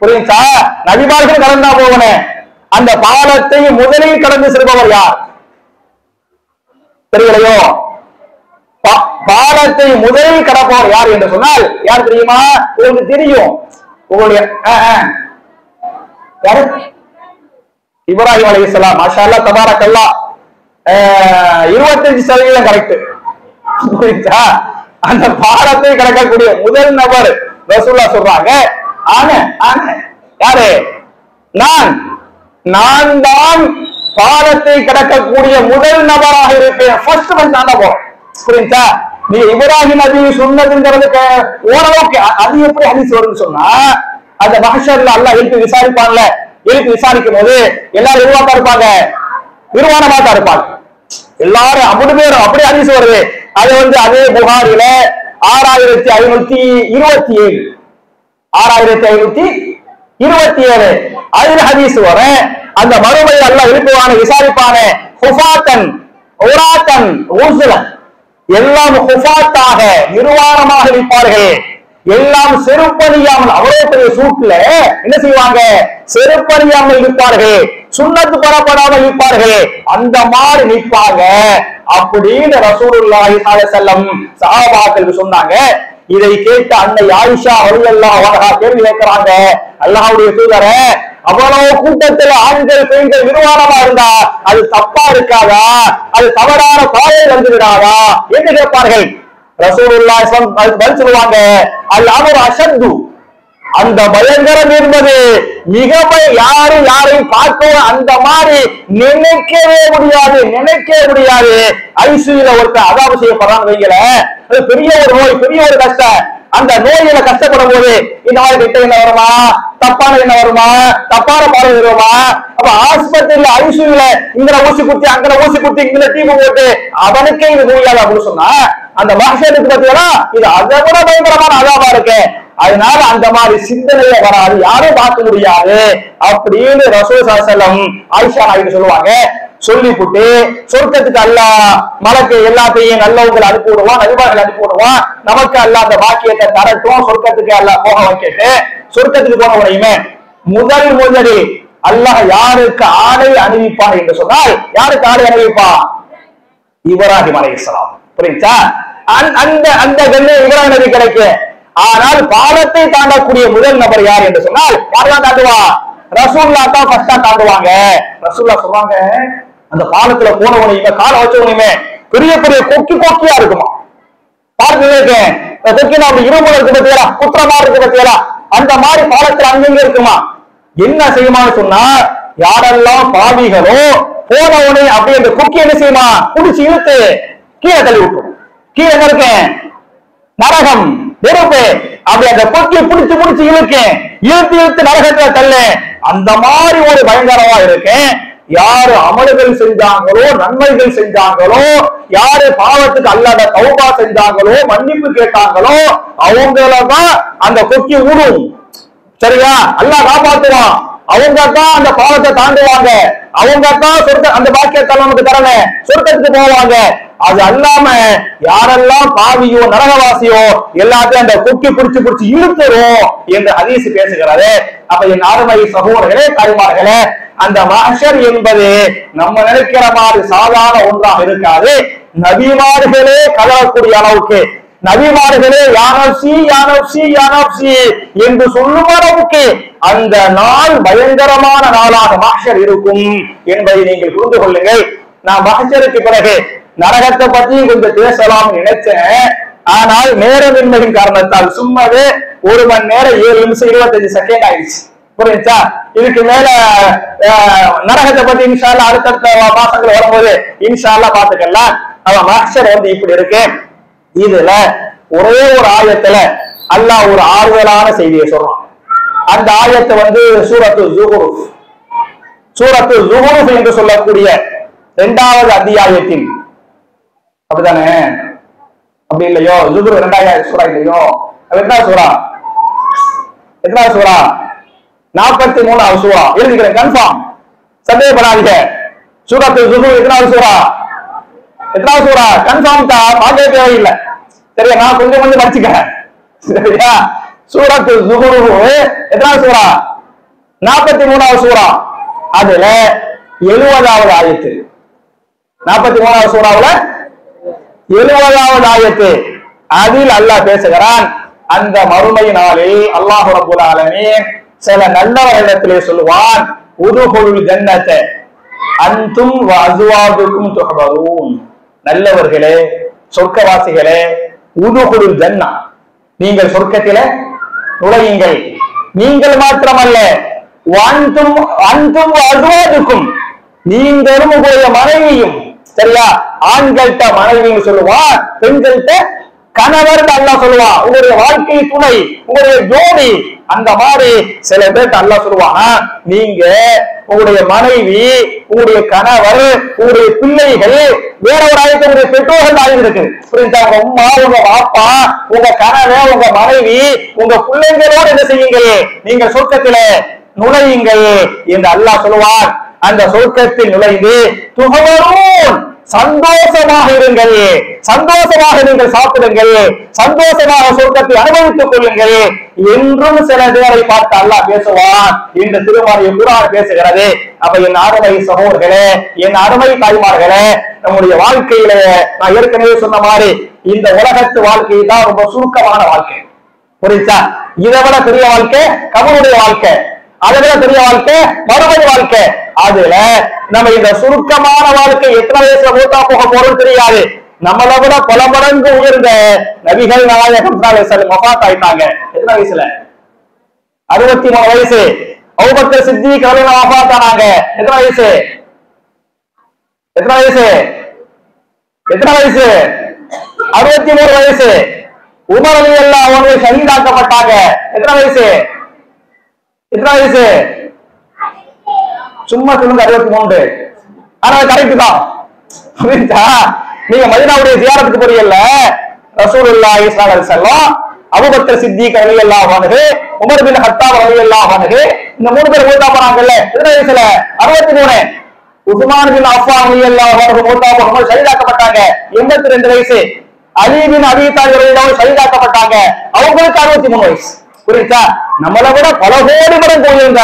புரியுதா? நபிமார்களும் கடந்தா போகணும். அந்த பாலத்தை முதலில் கடந்து செல்பவர் யார் தெரியலையோ? பாலத்தை முதலில் கடப்பவர் யார் என்று சொன்னால் யார் தெரியுமா? உங்களுக்கு தெரியும். உங்களுடைய யாரு? இப்ராஹிம் அலைஹிஸ்ஸலாம். மாஷா அல்லாஹ் தபாரக்கல்லாஹ். 25% கரெக்ட். புரியுதா? அந்த பாலத்தை கடக்கக்கூடிய முதல் நபர் ரசூலுல்லாஹ் சொல்றாங்க, யாரு? நான் தான் பாலத்தை கடக்கக்கூடிய முதல் நபராக இருப்பேன். ஃபர்ஸ்ட் நான் தான் போறேன். புரியுதா? நீ இப்ராஹிம் நபி சொன்னதுங்கிறது ஓரளவுக்கு அது எப்படி ஹதீஸ் வரும்னு சொன்னா, அந்த மஹ்ஷர்ல அல்லாஹ் எழுப்பி விசாரிப்பான்ல, எழுப்பி விசாரிக்கும் போது எல்லாரும் எதுவாக இருப்பாங்க? நிர்வாணமா தான் இருப்பாங்க. எல்லாரும் 50 பேரும் அப்படி ஹதீஸ் வருது. அது அதே புகாரில 6527 அதுல ஹதீஸ் வர அந்த மறுமையை அல்லாஹ் எழுப்புவான விசாரிப்பான ஹுஃபாத்தன் உராத்தன் ஊசுலன் எல்லாம் ஹுஃபாத்தாக நிர்வாணமாக இருப்பார்கள். எல்லாம் செருப்பணியாமல் அவ்வளவு பெரிய சூட்டுல என்ன செய்வாங்க? செருப்பணியாமல் இருப்பார்கள். சுன்னத்து பரப்படாமல் நிற்பார்கள், அந்த மாதிரி நிற்பாங்க அப்படின்னு ரசூலுல்லாஹி ஸல்லல்லாஹு அலைஹி வஸல்லம் சஹாபாக்களுக்கு சொன்னாங்க. இதை கேட்ட அன்னை ஆயிஷா ரலியல்லாஹு அன்ஹா கேள்வி கேட்கிறாங்க, அல்லாஹ்வுடைய தூதரே, அவ்வளவு கூட்டத்தில் ஆண்கள் பெண்கள் நிர்வாணமா இருந்தா அது தப்பா இருக்காதா, அது தவறான பாதையில் வந்து விடாதா என்று கேட்பார்கள். ரசூலுல்லாஹி ஸல்லல்லாஹு அலைஹி வஸல்லம் பதில் சொல்லுவாங்க, அல் அம்ரு அஷத்து, அந்த பயங்கரம் என்பது மிக யாரையும் பார்க்க அந்த மாதிரி நினைக்கவே முடியாது. ஐசியூல ஒருத்தர் அதாவு செய்யப்படுறான்னு வைங்கள, அது பெரிய ஒரு நோய், பெரிய ஒரு கஷ்டம். அந்த நோயில கஷ்டப்படும் போது இந்த மாதிரி கிட்ட என்ன வருமா, தப்பான என்ன வருமா, தப்பான பார்வை வருமா? அப்ப ஆஸ்பத்திரியில ஐசியூல இங்க ஊசி குத்தி அங்க ஊசி குத்தி இங்க டீம் போட்டு அவனுக்கே இது நோயாது அப்படின்னு சொன்னா, அந்த மகசனுக்கு பார்த்தீங்கன்னா இது அதை விட பயங்கரமான அதாவா இருக்கு. அதனால அந்த மாதிரி சிந்தனையே வராது, யாரும் பார்க்க முடியாது அப்படின்னு ரசூல் ஸல்லல்லாஹு அலைஹி வஸல்லம் ஆயிஷா நாயகி சொல்லுவாங்க. சொல்லிவிட்டு சொர்க்கத்துக்கு அல்லாஹ் மலக்கு எல்லாத்தையும் நல்லவங்களை அனுப்பி விடுவான், நபிமார்களை அனுப்பி விடுவான், நமக்கு அல்லாஹ் அந்த பாக்கியத்தை தரட்டும், சொர்க்கத்துக்கு அல்லாஹ் போக வைக்கிட்டு சொர்க்கத்துக்கு போன உடனே முதலில் அல்லாஹ் யாருக்கு ஆடை அணிவிப்பான் என்று சொன்னால், யாருக்கு ஆடை அணிவிப்பான்? இப்ராஹிம் அலைஹிஸ்ஸலாம். புரியுதா? அந்த கண்ணியம் இப்ராஹிம் நபி கிடைக்கும். ஆனால் பாலத்தை தாண்டக்கூடிய முதல் நபர் யார் என்று சொன்னால் யாரெல்லாம் தாண்டுவா? ரசூலுல்லாஹ் தான் ஃபர்ஸ்டா தாண்டுவாங்க. ரசூலுல்லாஹ் சொல்றாங்க, அந்த பாலத்துல போனவனையுமே காலை வச்சவனையுமே பெரிய பெரிய கொக்கியா இருக்குமா. பார்த்துருக்க கொக்கினா அப்படி இரும்புல இருக்கு பத்தியா, குற்றமா இருக்கு பத்தியா, அந்த மாதிரி பாலத்துல அங்கங்க இருக்குமா. என்ன செய்யுமான்னு சொன்னா, யாரெல்லாம் பாவிகளோ போனவனை அப்படி அந்த கொக்கி என்ன செய்யுமா, புடிச்சு இழுத்து கீழே தள்ளி விட்டுரும். கீழே என்ன இருக்கேன்? நரகம், நெருப்பு. அப்படி அந்த கொக்கியை புடிச்சு இழுத்து நரகத்துல தள்ள, அந்த மாதிரி ஒரு பயங்கரமா இருக்கேன். யாரு அமல்கள் செஞ்சாங்களோ, நன்மைகள் செஞ்சாங்களோ, யாரு பாவத்துக்கு அல்லாத தௌபா செஞ்சாங்களோ, மன்னிப்பு கேட்டாங்களோ, அவங்களதான் அந்த கொக்கி ஊடும். சரியா? அல்லாஹ் காப்பாத்துவான். அவங்க தான் அந்த பாவத்தை தாண்டுவாங்க, அவங்க தான் சொர்க்க அந்த பாக்கியத்தை நமக்கு தரல, சொர்க்கத்துக்கு போவாங்க. அது அல்லாம யாரெல்லாம் பாவியோ நரகவாசியோ எல்லாத்தையும் அந்த கொக்கி பிடிச்சு இழுத்துரும் என்று ஹதீஸ் பேசுகிறாரு. அப்ப என் அருமை சகோதரர்களே, தாய்மார்களே, அந்த மஹ்ஷர் என்பது நம்ம நினைக்கிற மாதிரி சாதாரண ஒன்றாக இருக்காது. நபிமார்களே கலரக்கூடிய அளவுக்கு, நபிமார்களே யானப்சி என்று சொல்லும் அளவுக்கு அந்த நாள் பயங்கரமான நாளாக மஹ்ஷர் இருக்கும் என்பதை நீங்கள் புரிந்து கொள்ளுங்கள். நான் மஹ்ஷருக்கு பிறகு நரகத்தை பத்தி கொஞ்சம் பேசலாம் நினைச்சேன். ஆனால் நேரமின்மையின் காரணத்தால் சும்மாவே 1 மணி நேரம் 7 நிமிஷம் 25 செகண்ட் ஆயிடுச்சு. புரியுதா? இதுக்கு மேல நரகத்தை பத்தி இன்ஷா அல்லாஹ் அடுத்தடுத்த மாசங்கள் வரும்போது இன்ஷா அல்லாஹ் பாத்துக்கலாம். அவன் மஹ்ஷர் இப்படி இருக்கு. இதுல ஒரே ஒரு ஆயத்துல அல்லாஹ் ஒரு ஆறுதலான செய்தியை சொல்றான். அந்த ஆயத்தை சூரத்து ஸுஹ்ரூஃப் என்று சொல்லக்கூடிய 2வது அத்தியாயத்தின், அப்படித்தானே? அப்படி இல்லையோ? ஸுஹ்ரூஃப் 2வது சூரா இல்லையோ? எத்தனாவது சூரா? 43வது சூரா. எழுதிக்கிறேன், கன்ஃபார்ம், சந்தேகப்படாதீங்க. சூரத்து ஸுஹ்ரூஃப் எத்தனாவது சூரா? கன்ஃபார்ம் தான், பார்க்கவே தேவையில்லை. சரியா? நான் கொஞ்சம் படிச்சுக்கிறேன். சரியா? சூரத்து ஸுஹ்ரூஃப் எத்தனாவது சூரா? 43வது சூரா. அதுல 70வது ஆயத்து. 43வது சூறாவுல 70வது ஆயத்து. அதில் அல்லாஹ் பேசுகிறான், அந்த மறுமை நாளில் அல்லாஹ் ரப்பல் ஆலமீன் சில நல்லவர்களிடத்திலே சொல்லுவான், உதுகுலுல் ஜன்னத அன்தும் வ அஸ்வாஜுக்கும் துஹபரூன். நல்லவர்களே, சொர்க்கவாசிகளே, உதுகுலுல் ஜன்னா, நீங்கள் சொர்க்கத்திலே நுழையுங்கள். நீங்கள் மாத்திரமல்ல, அன்தும் வ அஸ்வாஜுக்கும், நீங்களும் உங்களுடைய மனைவியும். சரியா? ஆண்கள்கிட்ட மனைவின்னு சொல்லுவான், பெண்கள்கிட்ட கணவர் அல்லாஹ் சொல்லுவான், உங்களுடைய வாழ்க்கை துணை, உங்களுடைய ஜோடி. அந்த மாதிரி சில பேர்ட்ட அல்லாஹ் சொல்லுவான், நீங்க உங்களுடைய மனைவி, உங்களுடைய கணவர், உங்களுடைய பிள்ளைகள், வேற ஒரு ஆயத்தை உங்களுடைய பெற்றோர்கள் ஆயுள் இருக்கு. புரியுதா? உங்க அம்மா, உங்க அப்பா, உங்க கணவர், உங்க மனைவி, உங்க பிள்ளைங்களோடு என்ன செய்யுங்கள், நீங்க சொர்க்கத்தில நுழையுங்கள் என்று அல்லாஹ் சொல்லுவான். அந்த சொர்க்கத்தில் நுழைந்து துஹபரூன், சந்தோஷமாக இருங்கள், சந்தோஷமாக நீங்கள் சாப்பிடுங்கள், சந்தோஷமாக சொர்க்கத்தை அனுபவித்துக் கொள்ளுங்கள் என்றும் சில பேரை பார்த்து அல்லாஹ் பேசுவான் என்று திருமறை குர்ஆன் பேசுகிறது. அப்ப என் அருமை சகோதரர்களே, என் அருமை தாய்மார்களே, நம்முடைய வாழ்க்கையில நான் ஏற்கனவே சொன்ன மாதிரி இந்த உலகத்து வாழ்க்கை தான் ரொம்ப சுருக்கமான வாழ்க்கை. புரியுதா? இதை விட பெரிய வாழ்க்கை கபருடைய வாழ்க்கை, அதை விட பெரிய வாழ்க்கை மறுமை வாழ்க்கை. அதுல நம்ம இந்த சுருக்கமான வாழ்க்கை எத்தனை வயசுல மூத்தா போக போறோம் தெரியாது. நம்மளை விட பல மடங்கு உயர்ந்த நபிகள் நாயகம் வஃபாத் ஆயிட்டாங்க. எத்தனை வயசுல? 63 வயசு. அபூபக்கர் சித்திக் ரலியல்லாஹு அன்ஹு வஃபாத் ஆனாங்க. எத்தனை வயசு? எத்தனை வயசு? எத்தனை வயசு? 63 வயசு. உமர் ரலியல்லாஹு அன்ஹு ஷஹீதாக்கப்பட்டாங்க. எத்தனை வயசு? எத்தனை வயசு? சும்மா சொல்லுங்க 63. ஆனா கரெக்ட் தான். புரியுதா? நீங்க மதீனாவுடைய ஜியாரத்துக்கு போறீங்கல்ல, ரசூலுல்லாஹி ஸல்லல்லாஹு அலைஹி வஸல்லம், அபூபக்கர் சித்திக் ரலியல்லாஹு அன்ஹு, உமர் பின் கத்தாப் ரலியல்லாஹு அன்ஹு, இந்த 3 பேர் மூத்தா போனாங்கல்ல. எத்தனை வயசுல? 63. உஸ்மான் பின் அஃபான் ரலியல்லாஹு அன்ஹு மூத்தா போகும்போது ஷஹீதாக்கப்பட்டாங்க. 82 வயசு. அலி பின் அபீ தாலிப் ரலியல்லாஹு அன்ஹு ஷஹீதாக்கப்பட்டாங்க. அவங்களுக்கு 63 வயசு. புரியுதா? நம்மளை விட பல கோடி மடங்கு போயிருந்த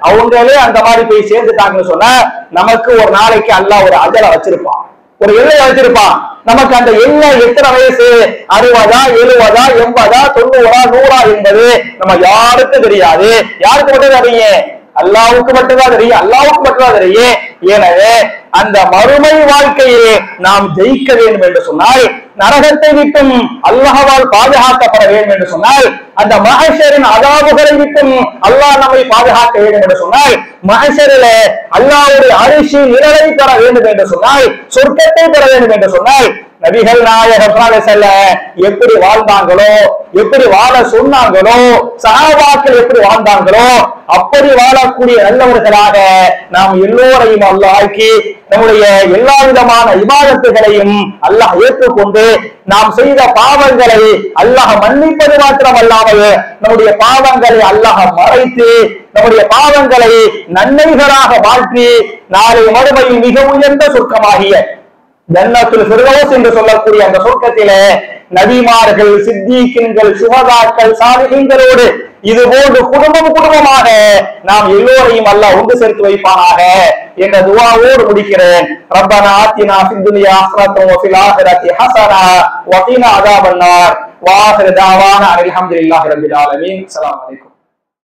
அவங்களே அந்த மாதிரி போய் சேர்ந்துட்டாங்கன்னு சொன்னா நமக்கு ஒரு நாளைக்கு அல்லாஹ் ஒரு அஜலை வச்சிருப்பான், ஒரு எல்லையை வச்சிருப்பான். நமக்கு அந்த எல்லை எத்தனை வயசு, 60, 70, 80, 90, 100 என்பது நம்ம யாருக்கும் தெரியாது. யாருக்கு மட்டும் தெரியும்? அல்லாஹ்வுக்கு மட்டும்தான் தெரியும், அல்லாஹ்வுக்கு மட்டும்தான் தெரியும். எனவே அந்த மறுமை வாழ்க்கையை நாம் ஜெயிக்க வேண்டும் என்று சொன்னால், நரகத்தை விட்டும் அல்லாஹ்வால் பாதுகாக்கப்பட வேண்டும் என்று சொன்னால், அந்த மஹ்ஷரின் அதாபுகளை விட்டும் அல்லாஹ் நம்மை பாதுகாக்க வேண்டும் என்று சொன்னால், மஹ்ஷரிலே அல்லாஹ்வுடைய அரிசி நிழலை பெற வேண்டும் என்று சொன்னால், சொர்க்கத்தை பெற வேண்டும் என்று சொன்னால், நபிகள் நாயகம் ஸல்லல்லாஹு அலைஹி வஸல்லம் எப்படி வாழ்ந்தாங்களோ, எப்படி வாழ சொன்னாங்களோ, சஹாபாக்கள் எப்படி வாழ்ந்தாங்களோ அப்படி வாழக்கூடிய நல்லவர்களாக நாம் எல்லோரையும் அல்லாஹ் ஆக்கி நம்முடைய எல்லா விதமான இபாதத்துகளையும் அல்லாஹ் ஏற்றுக்கொண்டு நாம் செய்த பாவங்களை அல்லாஹ் மன்னிப்பது மாத்திரமல்லாமல் நம்முடைய பாவங்களை அல்லாஹ் மறைத்து நம்முடைய பாவங்களை நன்மைகளாக மாற்றி நாளை மறுமையில் மிக உயர்ந்த சொர்க்கமாகிய ஜன்னத்துல் ஃபிர்தௌஸ் என்று சொல்லக்கூடிய அந்த சொர்க்கத்திலே நபிமார்கள், சித்தீக்கீன்கள், சுஹதாக்கள், சாலிஹீன்களோடு இது போன்று குடும்பமாக நாம் எல்லோரையும் அல்லாஹ் ஒன்று சேர்த்து வைப்பானாக என்ற துஆவோடு முடிக்கிறேன். ரப்பனா ஆத்தினா ஃபித் துன்யா ஹஸனத்தன் வ ஃபில் ஆখিরাতি ஹஸனா வ கினா அஸாபன் நார். வ ஆகிரு தஅவானா அல்ஹம்துலில்லாஹி ரப்பில் ஆலமீன். அஸ்ஸலாமு அலைக்கும்.